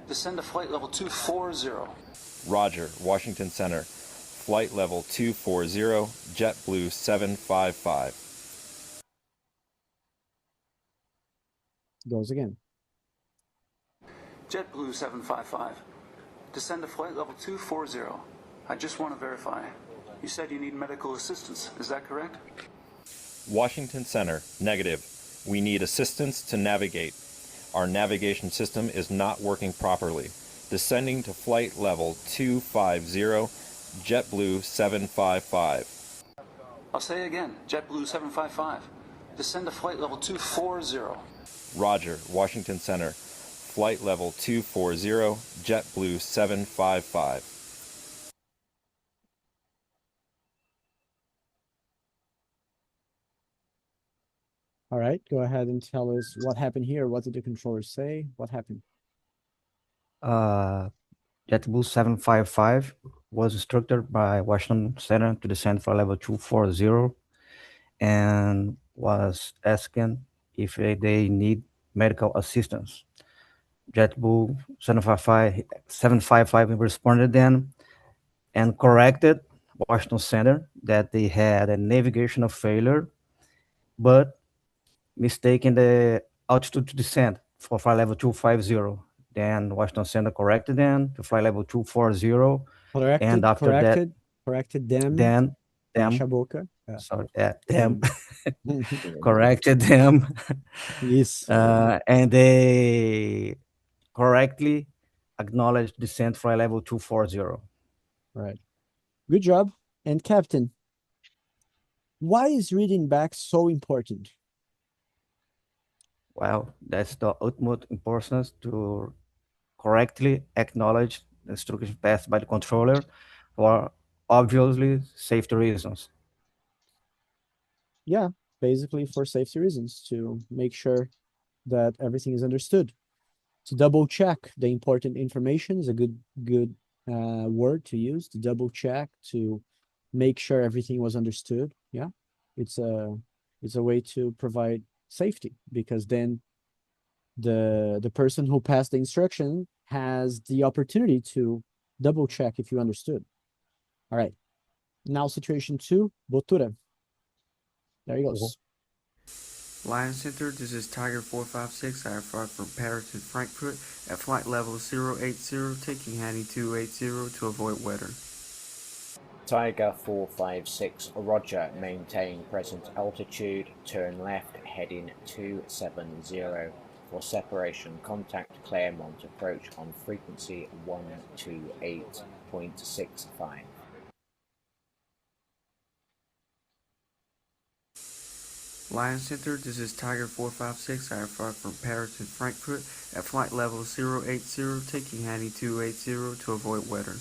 Descend to flight level 240. Roger, Washington Center. Flight level 240, JetBlue 755. Goes again. JetBlue 755. Descend to flight level 240. I just want to verify. You said you need medical assistance. Is that correct? Washington Center, negative. We need assistance to navigate. Our navigation system is not working properly. Descending to flight level 250, JetBlue 755. I'll say again, JetBlue 755. Descend to flight level 240. Roger, Washington Center. Flight level 240, JetBlue 755. All right, go ahead and tell us what happened here. What did the controller say? What happened? JetBlue 755 was instructed by Washington Center to descend for level 240 and was asking if they need medical assistance. JetBlue 755 responded then and corrected Washington Center that they had a navigational failure, but mistaken the altitude to descend for flight level 250. Then Washington Center corrected them to flight level 240. And after corrected them. Then Fecha a boca. Sorry, them corrected them. Yes. And they correctly acknowledge descent flight level 240. Right. Good job. And Captain, why is reading back so important? Well, that's the utmost importance to correctly acknowledge the instructions passed by the controller for obviously safety reasons. Yeah, basically for safety reasons, to make sure that everything is understood. To double check the important information is a good word to use, to double check, to make sure everything was understood. Yeah, it's a way to provide safety, because then the person who passed the instruction has the opportunity to double check if you understood. All right, now situation 2, Botura. There he goes. Lion Center, this is Tiger 456. I have flight from Paris to Frankfurt at flight level 080, taking heading 280 to avoid weather. Tiger 456, Roger, maintain present altitude, turn left, heading 270. For separation, contact Claremont approach on frequency 128.65. Lion Center, this is Tiger 456. I have flight from Paris to Frankfurt at flight level 080, taking heading 280 to avoid weather.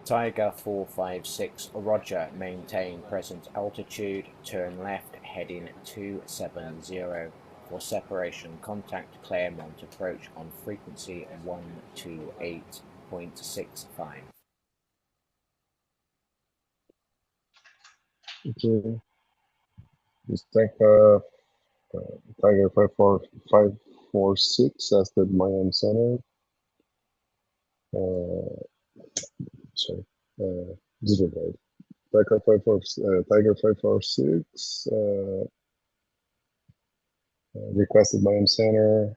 Tiger 456, Roger, maintain present altitude, turn left, heading 270. For separation, contact Claremont approach on frequency 128.65. Okay. This Tiger 546 as the Miami Center. Disregard. Tiger 546 requested Miami Center.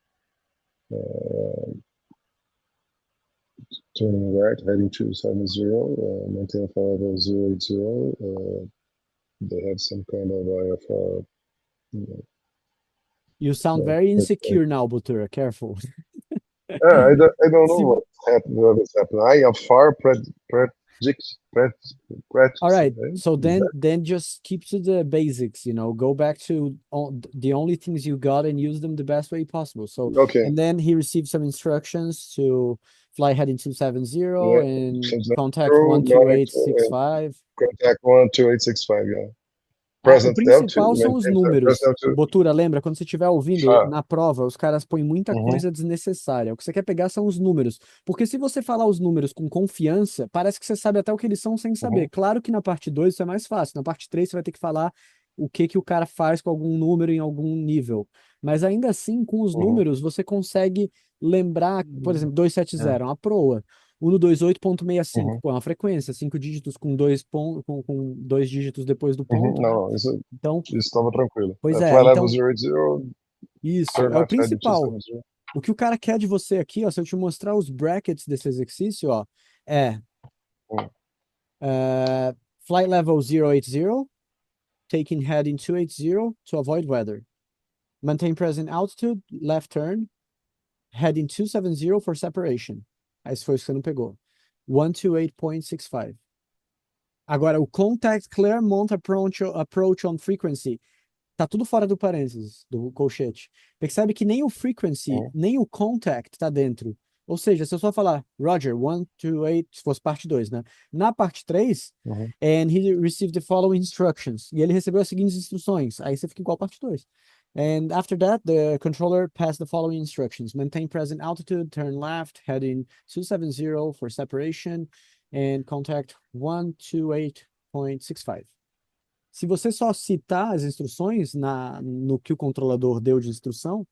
Turning right, heading 270, maintain flight level 080. They have some kind of IFR. You sound very insecure now, Botura. Careful. I don't know what is happening. IFR predict. All right. So then just keep to the basics. Go back to the only things you got and use them the best way possible. So okay. And then he received some instructions to fly heading 270 and contact 12865. Contact 12865, yeah. O principal são os números. Botura, lembra, quando você estiver ouvindo na prova, os caras põem muita coisa desnecessária. O que você quer pegar são os números. Porque se você falar os números com confiança, parece que você sabe até o que eles são sem saber. Claro que na parte 2 isso é mais fácil. Na parte 3 você vai ter que falar o que o cara faz com algum número em algum nível. Mas ainda assim, com os números, você consegue lembrar, por exemplo, 270, uma proa. 128.65, pô, é uma frequência, 5 dígitos com dois dígitos depois do ponto. Não, né? isso então, estava tranquilo. Pois é, então, isso, é o principal. O que o cara quer de você aqui, ó, se eu te mostrar os brackets desse exercício, ó, flight level 080, taking heading 280 to avoid weather. Maintain present altitude, left turn, heading 270 for separation. Esse foi o que você não pegou. 128.65. Agora, o contact Claremont approach on frequency tá tudo fora do parênteses, do colchete. Percebe que nem o frequency, nem o contact tá dentro. Ou seja, se eu só falar Roger, 128, se fosse parte 2, né? Na parte 3, and he received the following instructions. E ele recebeu as seguintes instruções. Aí você fica igual a parte 2. And after that, the controller passed the following instructions. Maintain present altitude, turn left, heading 270 for separation, and contact 128.65. Se você só citar as instruções no que o controlador deu de instrução,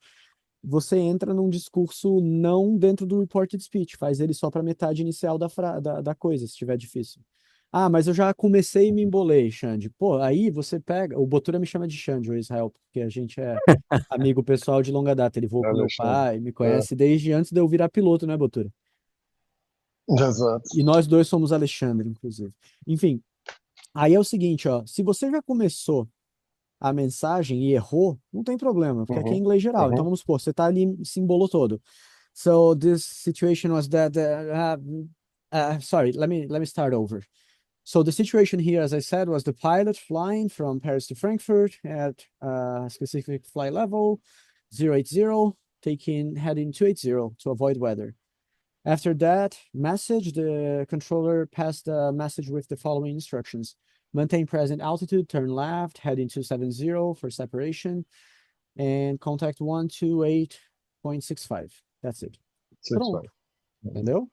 você entra num discurso não dentro do reported speech, faz ele só para metade inicial da coisa, se estiver difícil. Ah, mas eu já comecei e me embolei, Xande. Pô, aí você pega... O Botura me chama de Xande, o Israel, porque a gente é amigo pessoal de longa data. Ele voou com meu pai, me conhece desde antes de eu virar piloto, né, Botura? Exato. E nós dois somos Alexandre, inclusive. Enfim, aí é o seguinte, ó. Se você já começou a mensagem e errou, não tem problema, porque aqui é inglês geral. Então vamos supor, você tá ali, se embolou todo. So this situation was that, sorry, let me start over. So the situation here, as I said, was the pilot flying from Paris to Frankfurt at a specific flight level, 080, heading 280 to avoid weather. After that message, the controller passed a message with the following instructions. Maintain present altitude, turn left, heading 270 for separation, and contact 128.65. That's it. Pronto. Entendeu?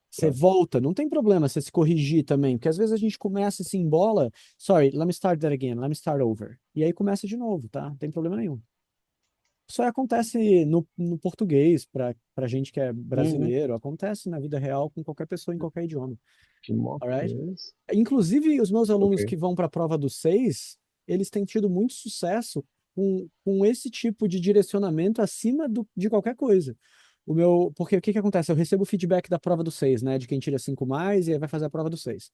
Você volta, não tem problema você se corrigir também, porque às vezes a gente começa e se embola. Sorry, let me start that again, let me start over. E aí começa de novo, tá? Não tem problema nenhum. Isso aí acontece no português, pra gente que é brasileiro, acontece na vida real com qualquer pessoa em qualquer idioma. Alright? Inclusive, os meus alunos que vão para a prova do 6, eles têm tido muito sucesso com esse tipo de direcionamento acima de qualquer coisa. Porque o que acontece? Eu recebo o feedback da prova do 6, né? De quem tira 5+, e aí vai fazer a prova do 6.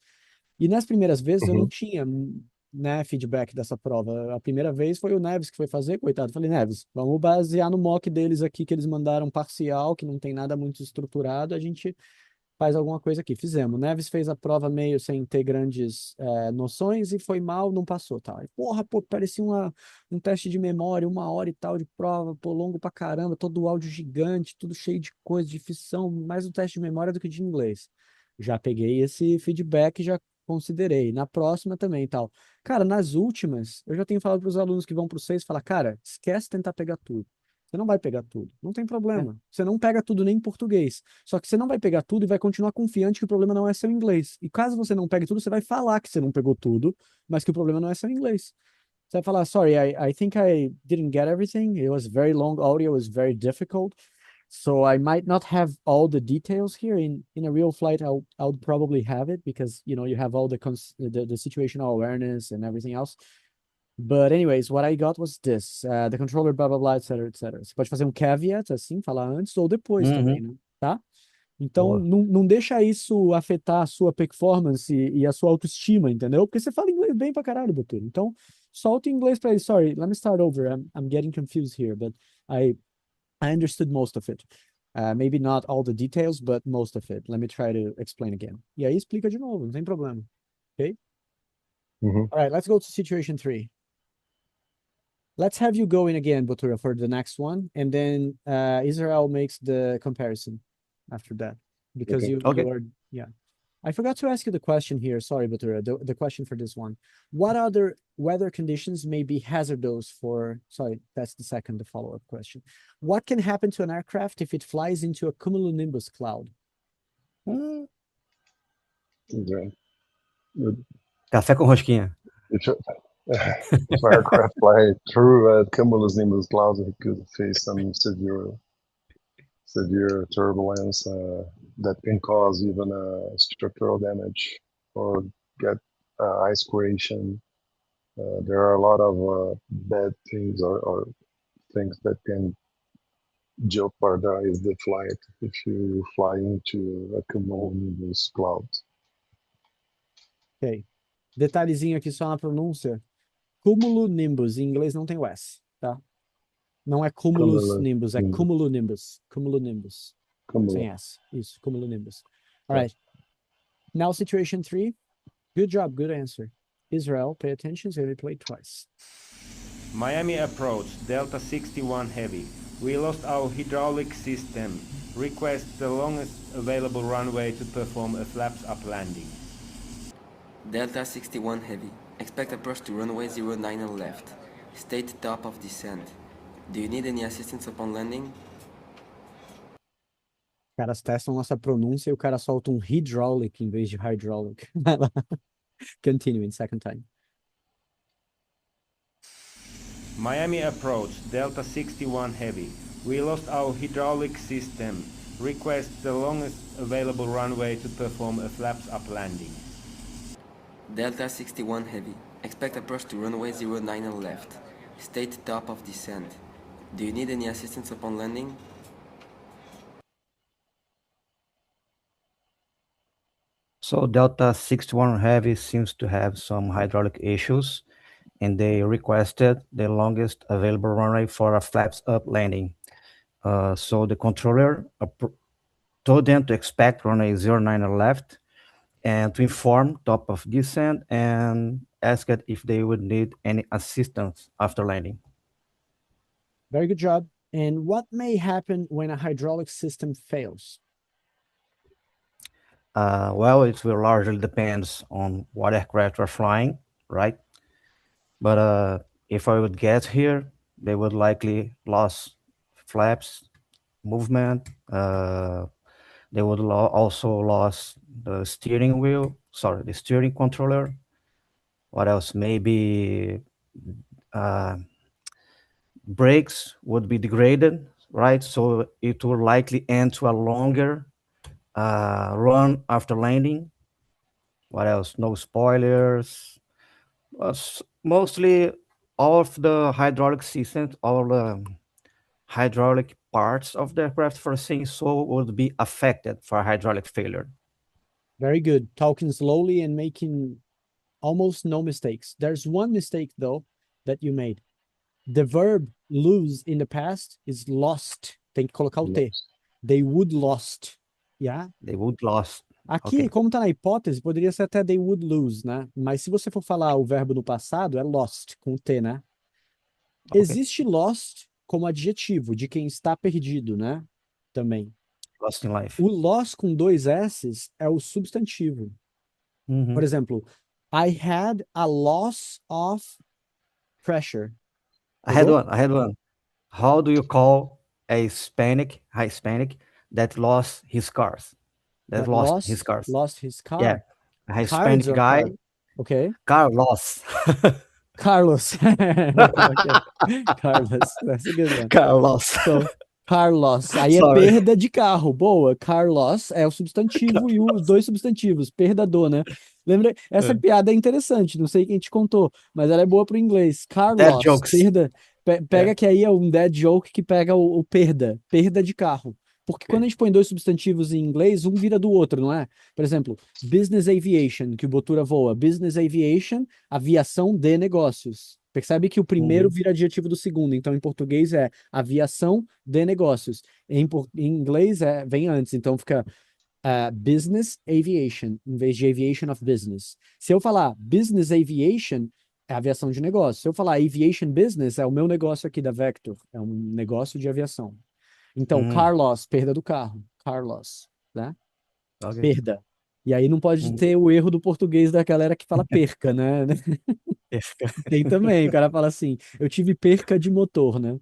E nas primeiras vezes eu não tinha, né, feedback dessa prova. A primeira vez foi o Neves que foi fazer, coitado. Falei, Neves, vamos basear no mock deles aqui, que eles mandaram parcial, que não tem nada muito estruturado, a gente faz alguma coisa aqui. Fizemos. Neves fez a prova meio sem ter grandes noções e foi mal, não passou, tal. E, porra, parecia um teste de memória, 1 hora e tal de prova, longo pra caramba, todo o áudio gigante, tudo cheio de coisa, de ficção, mais um teste de memória do que de inglês. Já peguei esse feedback e já considerei. Na próxima também, tal. Cara, nas últimas, eu já tenho falado para os alunos que vão para o 6, falar, cara, esquece tentar pegar tudo. Você não vai pegar tudo, não tem problema. Você não pega tudo nem em português. Só que você não vai pegar tudo e vai continuar confiante que o problema não é seu inglês. E caso você não pegue tudo, você vai falar que você não pegou tudo, mas que o problema não é seu inglês. Você vai falar, sorry, I think I didn't get everything. It was very long audio, it was very difficult. So I might not have all the details here. In a real flight, I would probably have it because, you know, you have all the situational awareness and everything else. But anyways, what I got was this. The controller, blah, blah, blah, etc, etc. Você pode fazer um caveat, assim, falar antes ou depois também, né? Tá? Então, não deixa isso afetar a sua performance e a sua autoestima, entendeu? Porque você fala inglês bem pra caralho, doutor. Então, solta em inglês pra ele. Sorry, let me start over. I'm getting confused here, but I understood most of it. Maybe not all the details, but most of it. Let me try to explain again. E aí explica de novo, não tem problema. Okay? All right, let's go to situation 3. Let's have you go in again, Botura, for the next one, and then Israel makes the comparison after that, because you are, yeah. I forgot to ask you the question here. Sorry, Botura, the question for this one. What other weather conditions may be hazardous for, sorry, that's the follow-up question. What can happen to an aircraft if it flies into a cumulonimbus cloud? Café com rosquinha. If aircraft fly through cumulonimbus clouds, it could face some severe turbulence that can cause even structural damage or get ice creation. There are a lot of bad things or things that can jeopardize the flight if you fly into a cumulonimbus cloud. Ok. Detalhezinho aqui só na pronúncia. Cumulonimbus, em inglês não tem o S, tá? Não é cumulus-nimbus, é cumulonimbus. Cumulonimbus. Sem S. Isso, cumulonimbus. All right. Now situation 3. Good job, good answer. Israel, pay attention, so we played twice. Miami approach, Delta 61 Heavy. We lost our hydraulic system. Request the longest available runway to perform a flaps up landing. Delta 61 Heavy. Expect approach to runway 09 and left. State top of descent. Do you need any assistance upon landing? Os caras testam nossa pronúncia e o cara solta um hydraulic em vez de hydraulic. Continuing, second time. Miami approach, Delta 61 Heavy. We lost our hydraulic system. Request the longest available runway to perform a flaps up landing. Delta 61 Heavy. Expect approach to runway 09 and left. State top of descent. Do you need any assistance upon landing? So Delta 61 Heavy seems to have some hydraulic issues, and they requested the longest available runway for a flaps up landing. So the controller told them to expect runway 09 left and to inform top of descent and asked if they would need any assistance after landing. Very good job. And what may happen when a hydraulic system fails? Well, it will largely depends on what aircraft we're flying, right? But if I would guess here, they would likely lose flaps, movement. They would also lose the steering wheel, sorry, the steering controller. What else? Maybe brakes would be degraded, right? So it will likely end to a longer run after landing. What else? No spoilers. Mostly all of the hydraulic systems, all the hydraulic parts of the aircraft for saying so would be affected for hydraulic failure. Very good. Talking slowly and making almost no mistakes. There's one mistake, though, that you made. The verb lose in the past is lost. Tem que colocar o T. They would lost. Yeah? They would lost. Aqui, Okay. como tá na hipótese, poderia ser até they would lose, né? Mas se você for falar o verbo no passado, é lost, com T, né? Okay. Existe lost como adjetivo de quem está perdido, né? Também. Lost in life. O lost com dois S's é o substantivo. Uhum. Por exemplo, I had a loss of pressure. I had one. How do you call a Hispanic that lost his cars? That lost his cars. Lost his car. Yeah. A Hispanic guy. Car. Okay. Car loss. Carlos. Okay. Carlos. That's a good one. Carlos. So, Carlos. Aí é perda de carro. Boa. Carlos é o substantivo e os dois substantivos. Perdador, né? Lembra? Essa piada é interessante. Não sei quem te contou, mas ela é boa pro inglês. Carlos. Perda. Pega que aí é um dead joke que pega o perda. Perda de carro. Porque quando a gente põe dois substantivos em inglês, um vira do outro, não é? Por exemplo, business aviation, que o Botura voa. Business aviation, aviação de negócios. Percebe que o primeiro vira adjetivo do segundo. Então, em português é aviação de negócios. Em inglês vem antes. Então, fica business aviation, em vez de aviation of business. Se eu falar business aviation, é aviação de negócio. Se eu falar aviation business, é o meu negócio aqui da Vector. É um negócio de aviação. Então, car loss, perda do carro. Car loss, né? Okay. Perda. E aí não pode ter o erro do português da galera que fala perca, né? Tem também, o cara fala assim, eu tive perca de motor, né?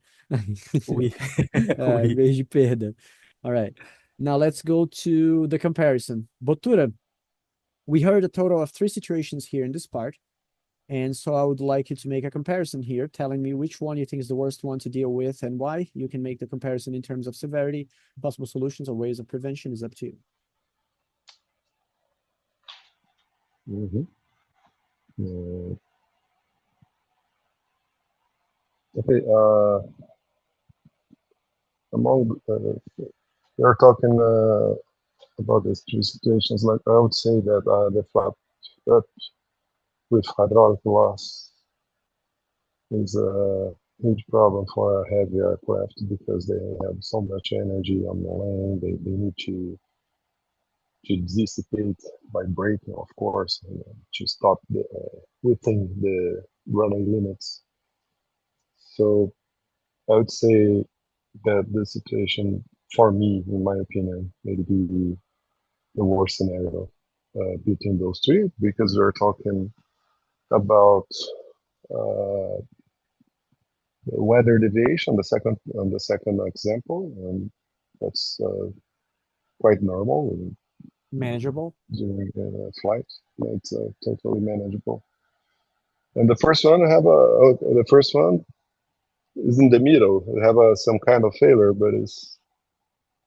Em vez de perda. All right. Now let's go to the comparison. Botura, we heard a total of 3 situations here in this part. And so I would like you to make a comparison here, telling me which one you think is the worst one to deal with and why. You can make the comparison in terms of severity, possible solutions, or ways of prevention. Is up to you. Okay. Among you're talking about these 3 situations. Like I would say that the flap with hydraulic loss is a huge problem for a heavy aircraft because they have so much energy on the lane. They need to dissipate by braking, of course, and to stop within the runway limits. So I would say that the situation, for me, in my opinion, maybe be the worst scenario between those 3, because we're talking about the weather deviation, the second example, and that's quite normal, manageable during flight. It's totally manageable. And the first one, the first one is in the middle. We have some kind of failure, but it's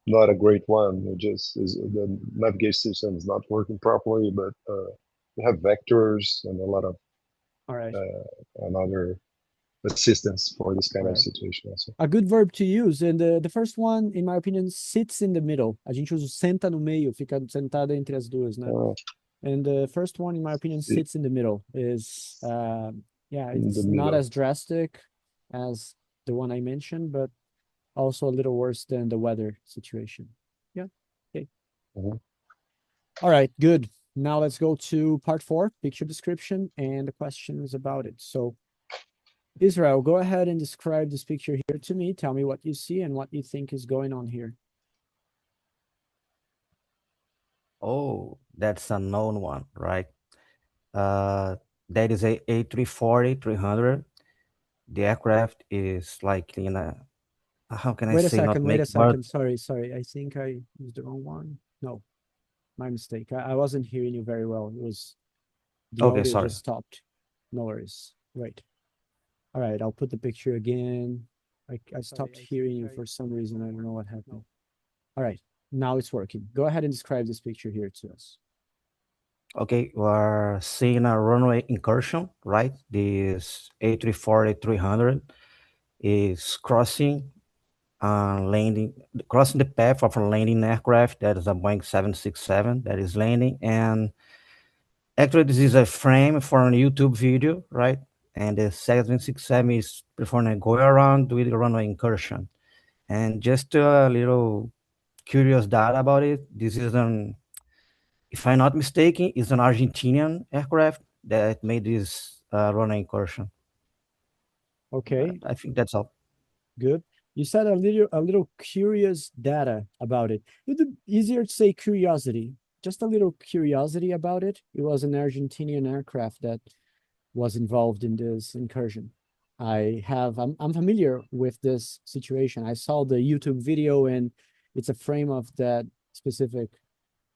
not a great one. It just is, the navigation system is not working properly, but we have vectors and a lot of another assistance for this kind of situation also. A good verb to use, and the first one, in my opinion, sits in the middle. A gente usa o senta no meio, fica sentado entre as duas, né? And the first one, in my opinion, sits in the middle. Is it's not as drastic as the one I mentioned, but also a little worse than the weather situation. Yeah. Okay. Mhm. All right, good. Now let's go to part 4, picture description and the questions about it. So Israel, go ahead and describe this picture here to me. Tell me what you see and what you think is going on here. Oh, that's a known one, right? That is a A340-300. The aircraft is like in a, how can I Wait a say, not second, wait make a but second. Sorry. I think I used the wrong one. No, my mistake. I wasn't hearing you very well. It was the okay, audio sorry. just stopped. No worries. Wait. All right, I'll put the picture again. I stopped hearing you for some reason. I don't know what happened. All right, now it's working. Go ahead and describe this picture here to us. Okay, we're seeing a runway incursion, right? This A340-300 is crossing crossing the path of a landing aircraft that is a Boeing 767 that is landing. And actually, this is a frame for a YouTube video, right? And the 767 is performing a go around with the runway incursion. And just a little curious data about it. This is if I'm not mistaken, is an Argentinian aircraft that made this runway incursion. Okay. I think that's all. Good. You said a little curious data about it. It's easier to say curiosity. Just a little curiosity about it. It was an Argentinian aircraft that was involved in this incursion. I'm familiar with this situation. I saw the YouTube video and it's a frame of that specific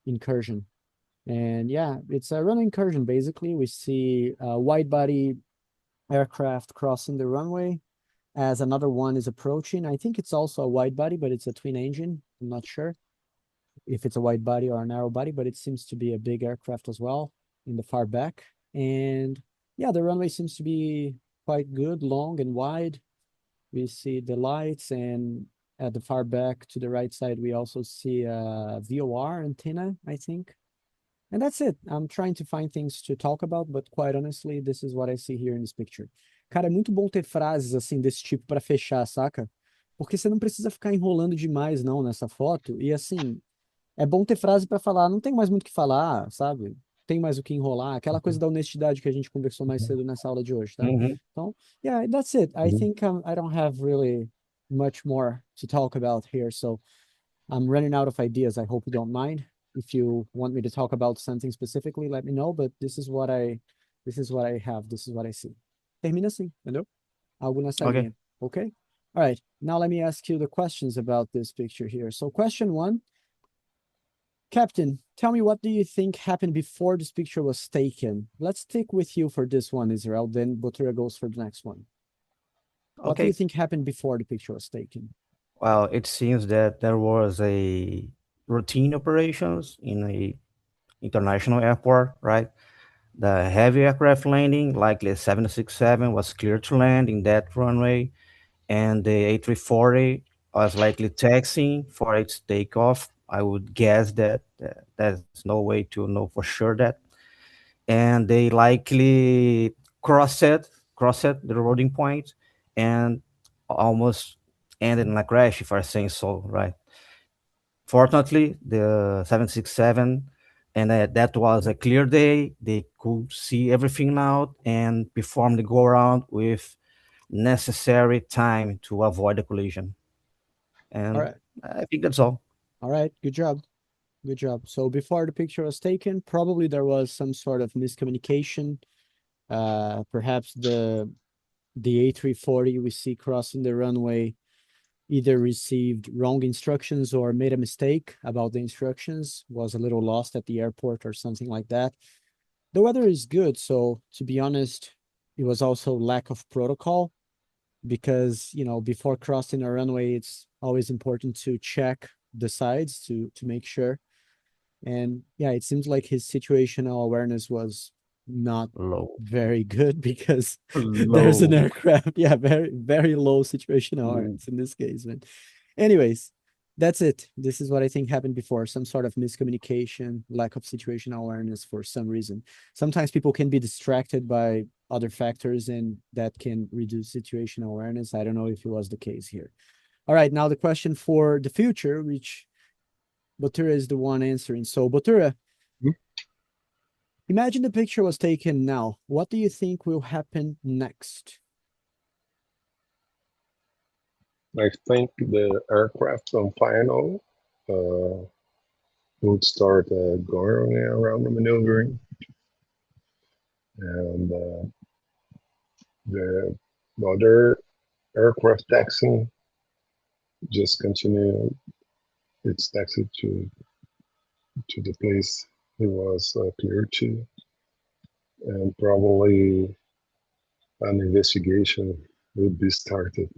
incursion. And yeah, it's a runway incursion. Basically, we see a wide body aircraft crossing the runway as another one is approaching. I think it's also a wide body, but it's a twin engine. I'm not sure if it's a wide body or a narrow body, but it seems to be a big aircraft as well in the far back. And yeah, the runway seems to be quite good, long and wide. We see the lights, and at the far back to the right side, we also see a VOR antenna, I think. And that's it. I'm trying to find things to talk about, but quite honestly, this is what I see here in this picture. Cara, é muito bom ter frases assim desse tipo para fechar, saca? Porque você não precisa ficar enrolando demais não nessa foto. E assim, é bom ter frase para falar, não tem mais muito o que falar, sabe? Tem mais o que enrolar, aquela coisa da honestidade que a gente conversou mais cedo nessa aula de hoje, tá? Então, yeah, that's it. I think I don't have really much more to talk about here, so I'm running out of ideas. I hope you don't mind. If you want me to talk about something specifically, let me know, but this is what I have, this is what I see. Termina assim, entendeu? Algo nessa linha, okay? All right, now let me ask you the questions about this picture here. So question 1, Captain, tell me, what do you think happened before this picture was taken? Let's stick with you for this one, Israel, then Botura goes for the next one. What do you think happened before the picture was taken? Well, it seems that there was a routine operations in a international airport, right? The heavy aircraft landing, likely 767, was clear to land in that runway, and the A340 was likely taxiing for its takeoff. I would guess that there's no way to know for sure that. And they likely crossed the loading point and almost ended in a crash, if I say so, right? Fortunately, the 767, and that was a clear day. They could see everything now and perform the go around with necessary time to avoid the collision. And all right. I think that's all. All right, good job. Good job. So before the picture was taken, probably there was some sort of miscommunication. Perhaps the A340 we see crossing the runway either received wrong instructions or made a mistake about the instructions, was a little lost at the airport or something like that. The weather is good, so to be honest, it was also lack of protocol, because, you know, before crossing a runway, it's always important to check the sides to make sure. And yeah, it seems like his situational awareness was not very good, because there's an aircraft. Yeah, very, very low situational awareness in this case, man. Anyways, that's it. This is what I think happened before. Some sort of miscommunication, lack of situational awareness for some reason. Sometimes people can be distracted by other factors, and that can reduce situational awareness. I don't know if it was the case here. All right, now the question for the future, which Botura is the one answering. So Botura, imagine the picture was taken now. What do you think will happen next? I think the aircraft on final would start going around the maneuvering, and the other aircraft taxiing just continue its taxi to the place it was cleared to, and probably an investigation would be started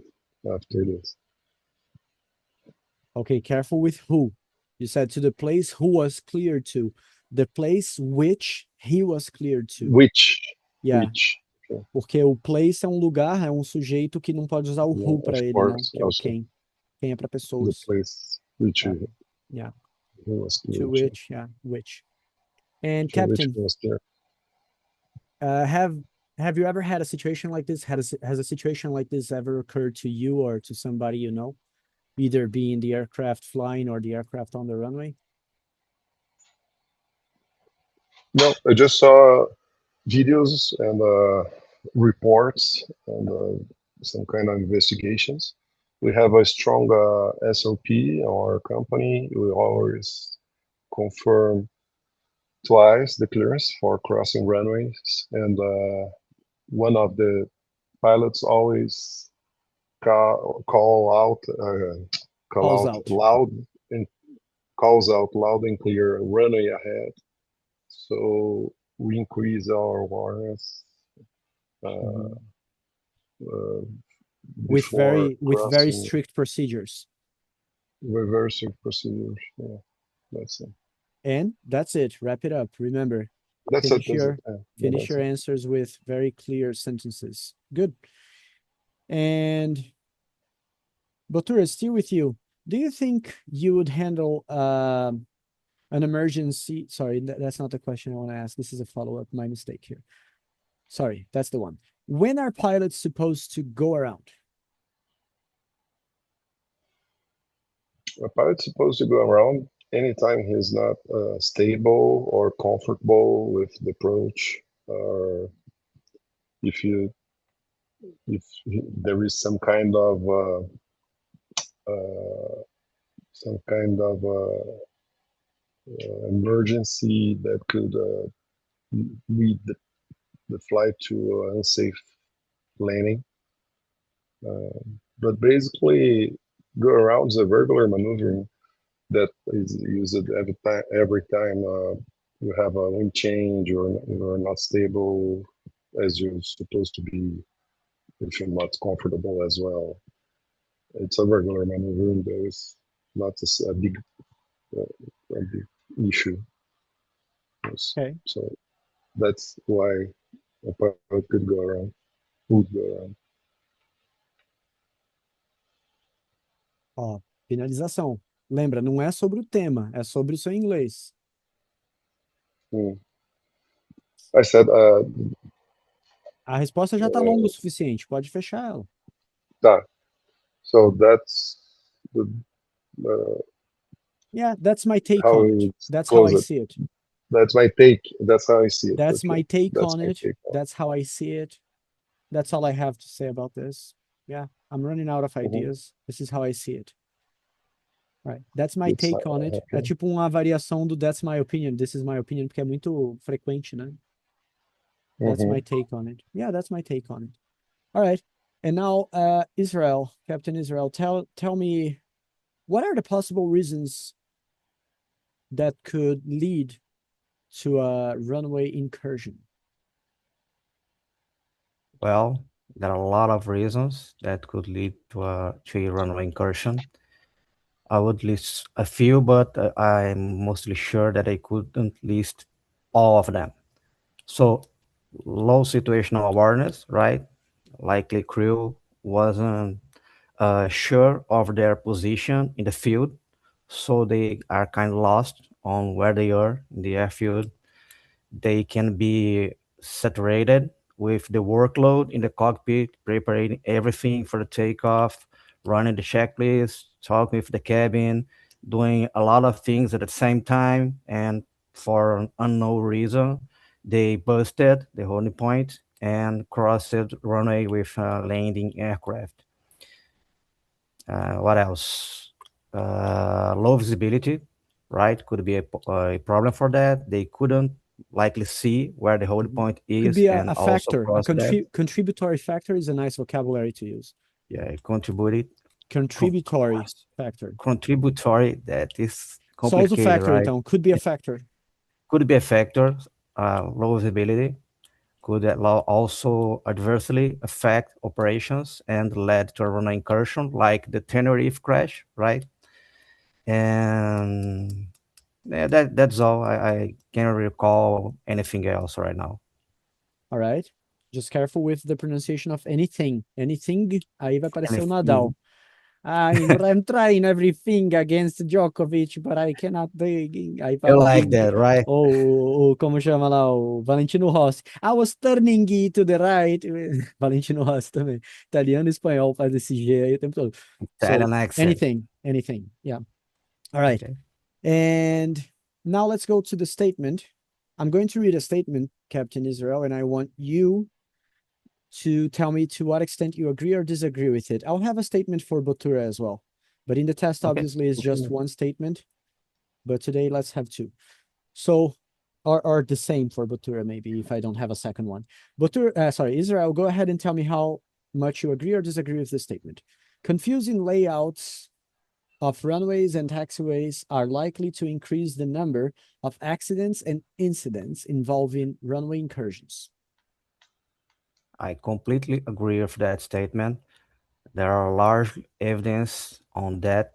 after this. Okay, careful with who. You said to the place who was cleared to. The place which he was cleared to. Which? Yeah. Which. Okay. Porque o place é um lugar, é um sujeito que não pode usar o who para ele, não. Que é o quem. Quem é para pessoas. The place which yeah. He was cleared to which, yeah, which. And to Captain, which was there. Have you ever had a situation like this? Has a situation like this ever occurred to you or to somebody you know? Either being the aircraft flying or the aircraft on the runway? No, I just saw videos and reports and some kind of investigations. We have a strong SOP in our company. We always confirm twice the clearance for crossing runways, and one of the pilots always calls out loud and clear runway ahead. So we increase our awareness with very strict procedures. With very strict procedures. Yeah, that's it. And that's it. Wrap it up. Remember, finish your answers with very clear sentences. Good. And Botura, still with you. Do you think you would handle an emergency? Sorry, that's not the question I want to ask. This is a follow-up. My mistake here. Sorry, that's the one. When are pilots supposed to go around? A pilot's supposed to go around anytime he's not stable or comfortable with the approach, or if there is some kind of emergency that could lead the flight to unsafe landing. But basically, go around is a regular maneuvering that is used every time you have a wind change or you're not stable as you're supposed to be, if you're not comfortable as well. It's a regular maneuvering. There is not a big issue. Okay. So that's why a pilot could go around, would go around. Ó, finalização. Lembra, não é sobre o tema, é sobre o seu inglês. I said, a resposta já está longa o suficiente, pode fechar ela. Tá. So that's the yeah, that's my take on it. That's how I see it. That's my take. That's how I see it. That's my take on it. That's how I see it. That's all I have to say about this. Yeah, I'm running out of ideas. This is how I see it. Right. That's my take on it. É tipo uma variação do that's my opinion. This is my opinion, porque é muito frequente, né? That's my take on it. Yeah, that's my take on it. All right. And now, Israel, Captain Israel, tell me, what are the possible reasons that could lead to a runway incursion? Well, there are a lot of reasons that could lead to a runway incursion. I would list a few, but I'm mostly sure that I couldn't list all of them. So, low situational awareness, right? Likely crew wasn't sure of their position in the field, so they are kind of lost on where they are in the airfield. They can be saturated with the workload in the cockpit, preparing everything for the takeoff, running the checklist, talking with the cabin, doing a lot of things at the same time, and for an unknown reason, they busted the holding point and crossed runway with landing aircraft. What else? Low visibility, right? Could be a problem for that. They couldn't likely see where the holding point is. Could be and a also factor. A cross that. contributory factor is a nice vocabulary to use. Yeah, contributed. Contributory factor. Contributory, that is So also complicated, factor, right? então. Could be a factor. Could be a factor. Low visibility could also adversely affect operations and led to a runway incursion, like the Tenerife crash, right? And yeah, that's all. I can't recall anything else right now. All right. Just careful with the pronunciation of anything. Anything, aí vai aparecer o Nadal. I'm trying everything against Djokovic, but I cannot do. Aí You like that, right? Ou como chama lá, o Valentino Rossi. I was turning it to the right. Valentino Rossi também. Italiano e espanhol faz esse G aí o tempo todo. Italian accent. Anything. Yeah. All right. Okay. And now let's go to the statement. I'm going to read a statement, Captain Israel, and I want you to tell me to what extent you agree or disagree with it. I'll have a statement for Botura as well. But in the test, obviously, it's just one statement. But today, let's have two. So, or the same for Botura, maybe, if I don't have a second one. Israel, go ahead and tell me how much you agree or disagree with this statement. Confusing layouts of runways and taxiways are likely to increase the number of accidents and incidents involving runway incursions. I completely agree with that statement. There are large evidence on that.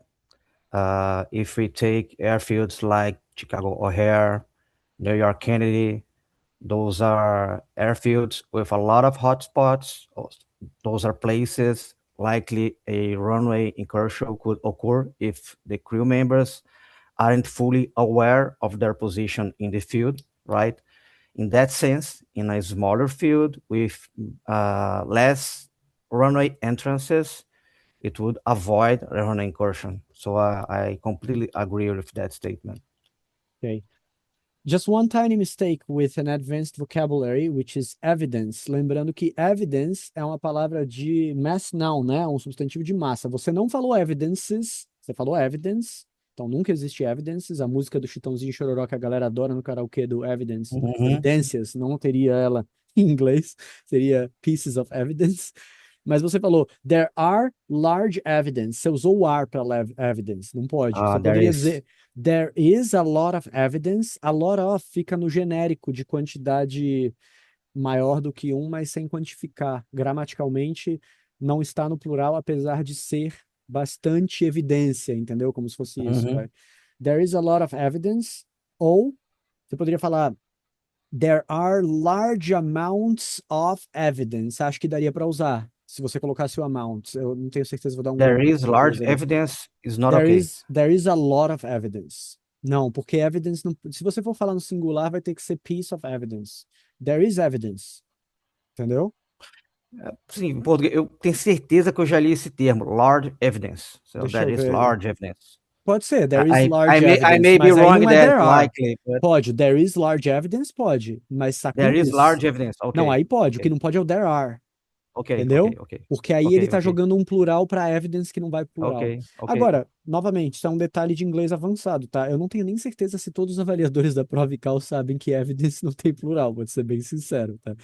If we take airfields like Chicago O'Hare, New York Kennedy, those are airfields with a lot of hotspots. Those are places likely a runway incursion could occur if the crew members aren't fully aware of their position in the field, right? In that sense, in a smaller field with less runway entrances, it would avoid a runway incursion. So I completely agree with that statement. Okay. Just one tiny mistake with an advanced vocabulary, which is evidence. Lembrando que evidence é uma palavra de mass noun, né? Um substantivo de massa. Você não falou evidences, você falou evidence. Então nunca existe evidences. A música do Chitãozinho Chororó que a galera adora no karaokê do Evidence. Evidências, não teria ela em inglês. Seria pieces of evidence. Mas você falou, there are large evidence. Você usou o are para evidence. Não pode. Você poderia dizer, there is a lot of evidence. A lot of fica no genérico de quantidade maior do que um, mas sem quantificar. Gramaticalmente, não está no plural, apesar de ser bastante evidência, entendeu? Como se fosse isso. Right? There is a lot of evidence. Ou, você poderia falar, there are large amounts of evidence. Acho que daria para usar. Se você colocasse o amount, eu não tenho certeza, vou dar um... There is large evidence is not okay. There is a lot of evidence. Não, porque evidence, não, se você for falar no singular, vai ter que ser piece of evidence. There is evidence. Entendeu? Sim, em português, eu tenho certeza que eu já li esse termo, large evidence. So there is large evidence. Pode ser, there is large evidence. I may be wrong that likely. But... Pode, there is large evidence, pode. Mas sacude. There is large evidence, ok. Não, aí pode, o que não pode é o there are. Entendeu? Porque aí ele tá jogando um plural para evidence que não vai pro plural. Agora, novamente, isso é um detalhe de inglês avançado, tá? Eu não tenho nem certeza se todos os avaliadores da prova ICAO sabem que evidence não tem plural, vou ser bem sincero, tá?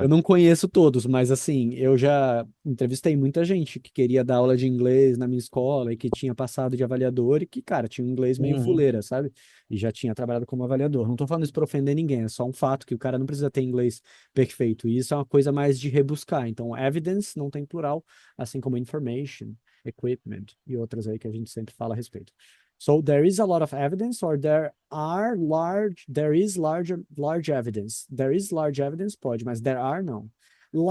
Eu não conheço todos, mas assim, eu já entrevistei muita gente que queria dar aula de inglês na minha escola e que tinha passado de avaliador e que, cara, tinha um inglês meio fuleira, sabe? E já tinha trabalhado como avaliador. Não tô falando isso para ofender ninguém, é só um fato que o cara não precisa ter inglês perfeito. E isso é uma coisa mais de rebuscar. Então, evidence não tem plural, assim como information, equipment e outras aí que a gente sempre fala a respeito. So, there is a lot of evidence or there is large evidence. There is large evidence, pode, mas there are não. O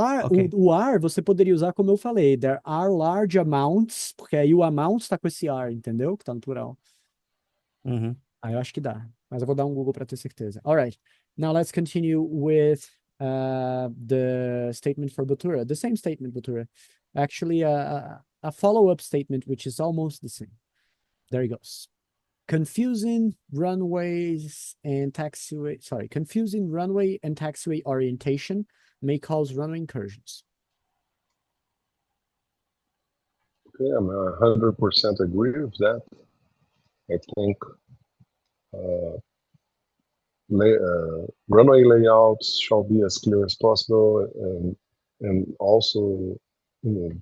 are você poderia usar como eu falei, there are large amounts, porque aí o amount está com esse are, entendeu? Que tá no plural. Aí eu acho que dá, mas eu vou dar um Google para ter certeza. All right, now let's continue with the statement for Batura, the same statement, Batura. Actually, a follow-up statement, which is almost the same. There he goes. Confusing runway and taxiway orientation may cause runway incursions. Okay, I'm 100% agree with that. I think runway layouts shall be as clear as possible, and also, the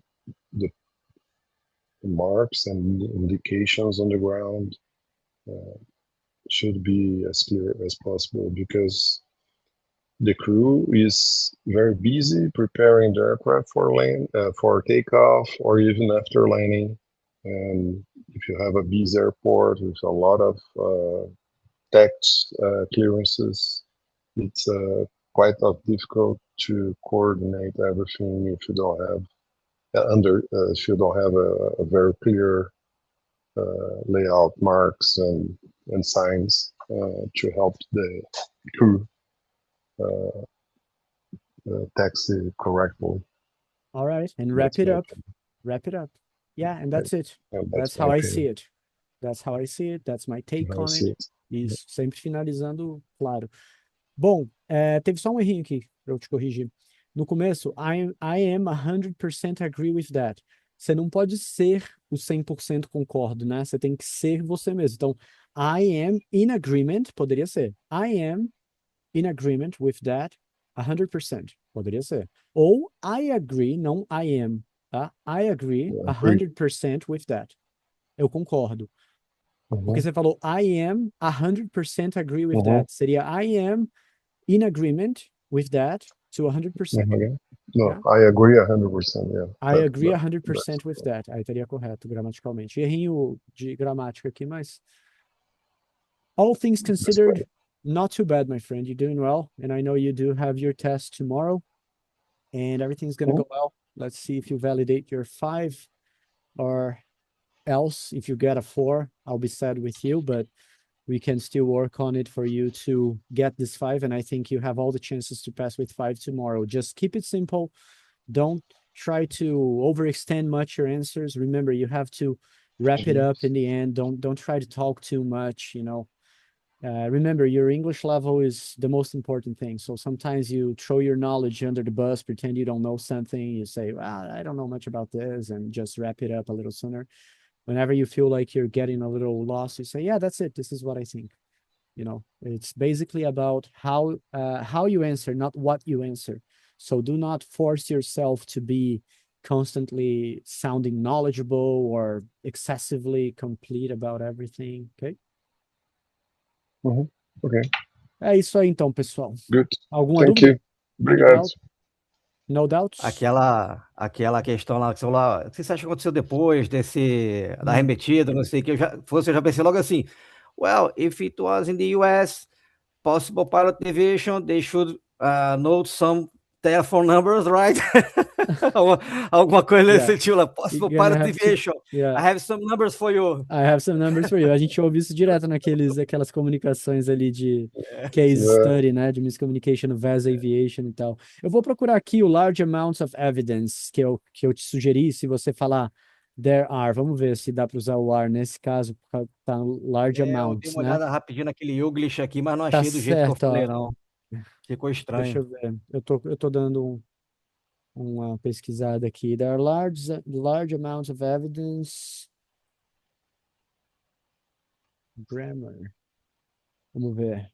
marks and indications on the ground should be as clear as possible, because the crew is very busy preparing the aircraft for takeoff or even after landing. And if you have a busy airport with a lot of tax clearances, it's quite difficult to coordinate everything if you don't have a very clear layout, marks and signs to help the crew taxi correctly. All right, and wrap it up. Yeah, and that's it. That's how I see it. That's how I see it. That's my take on it. Isso, sempre finalizando, claro. Bom, teve só um errinho aqui para eu te corrigir. No começo, I am 100% agree with that. Você não pode ser o 100% concordo, né? Você tem que ser você mesmo. Então, I am in agreement, poderia ser. I am in agreement with that 100%, poderia ser. Ou I agree, não I am, tá? I agree 100% with that. Eu concordo. Porque você falou I am 100% agree with that. Seria I am in agreement with that to 100%. No, yeah? I agree 100%, yeah. I agree 100% with that. Aí estaria correto gramaticalmente. Errinho de gramática aqui, mas all things considered, not too bad, my friend. You're doing well, and I know you do have your test tomorrow, and everything's going to go well. Let's see if you validate your 5, or else if you get a 4, I'll be sad with you, but we can still work on it for you to get this 5, and I think you have all the chances to pass with 5 tomorrow. Just keep it simple. Don't try to overextend much your answers. Remember, you have to wrap it up in the end. Don't try to talk too much, remember, your English level is the most important thing. So sometimes you throw your knowledge under the bus, pretend you don't know something. You say, well, I don't know much about this, and just wrap it up a little sooner. Whenever you feel like you're getting a little lost, you say, yeah, that's it. This is what I think. It's basically about how you answer, not what you answer. So do not force yourself to be constantly sounding knowledgeable or excessively complete about everything, okay? Okay. É isso aí então, pessoal. Good. Alguma Thank dúvida? you. Obrigado. No doubts? Aquela questão lá que você falou lá, o que você acha que aconteceu depois da arremetida, não sei o que, eu já pensei logo assim, well, if it was in the US, possible pilot deviation, they should note some telephone numbers, right? Alguma coisa nesse sentido lá, possible pilot deviation. I have some numbers for you. I have some numbers for you. A gente ouve isso direto aquelas comunicações ali de case study, né? De miscommunication, VAS aviation e tal. Eu vou procurar aqui o large amounts of evidence que eu te sugeri, se você falar there are, vamos ver se dá para usar o are nesse caso, tá large amounts, eu dei uma olhada rapidinho naquele English aqui, mas não tá achei do jeito que eu falei, não. Ficou estranho. Deixa eu ver. Eu tô dando uma pesquisada aqui. There are large amounts of evidence. Grammar. Vamos ver.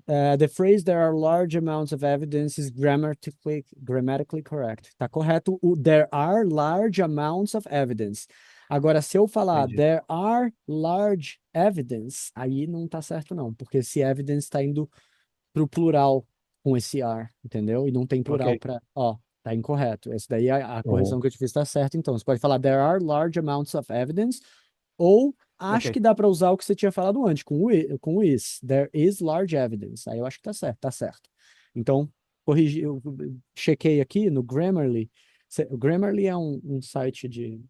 The phrase there are large amounts of evidence is grammatically correct. Tá correto o there are large amounts of evidence. Agora, se eu falar there are large evidence, aí não tá certo não, porque esse evidence tá indo pro plural com esse are, entendeu? E não tem plural para... tá incorreto. Essa daí, a correção que eu te fiz tá certa, então. Você pode falar there are large amounts of evidence, ou acho que dá para usar o que você tinha falado antes, com o is. There is large evidence. Aí eu acho que tá certo. Então, eu chequei aqui no Grammarly. O Grammarly é um site de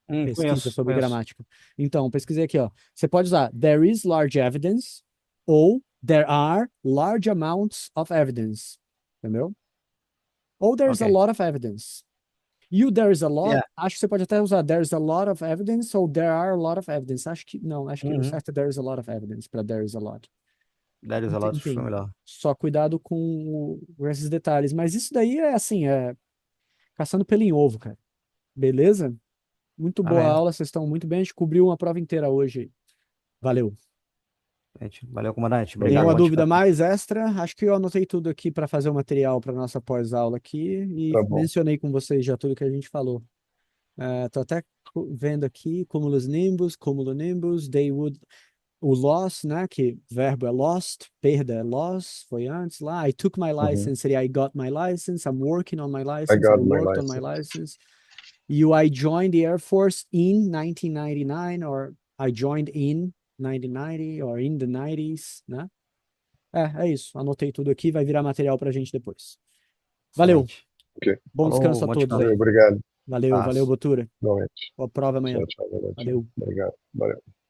pesquisa sobre gramática. Então, pesquisei aqui, ó. Você pode usar there is large evidence, ou there are large amounts of evidence. Entendeu? Ou there's a Ok. lot of evidence. E o there is a lot, Yeah. acho que você pode até usar there's a lot of evidence ou there are a lot of evidence. Acho que não, acho que o certo é there's a lot of evidence para there is a lot. That is a lot Enfim, melhor. só cuidado com esses detalhes. Mas isso daí é assim, caçando pelo em ovo, cara. Beleza? Muito boa Amém. aula, vocês estão muito bem. A gente cobriu uma prova inteira hoje. Valeu. Valeu, comandante. Nenhuma Obrigado. dúvida mais extra? Acho que eu anotei tudo aqui para fazer o material para nossa pós-aula aqui e Tá bom. mencionei com vocês já tudo que a gente falou. Tô até vendo aqui, cumulus nimbus, cumulo nimbus, they would, o loss, né, que verbo é lost, perda é loss, foi antes lá, I took my license, seria I got my license, I'm working on my I license, I got my worked on my license. license. I joined the Air Force in 1999, or I joined in 1990, or in the 90s, né? É isso, anotei tudo aqui, vai virar material pra gente depois. Valeu. Ok. Bom Falou, descanso a bom todos descanso. aí. Obrigado. Valeu, Paz. valeu, Botura. Boa noite. Boa prova amanhã. Tchau, tchau. Boa noite. Valeu. Obrigado. Valeu.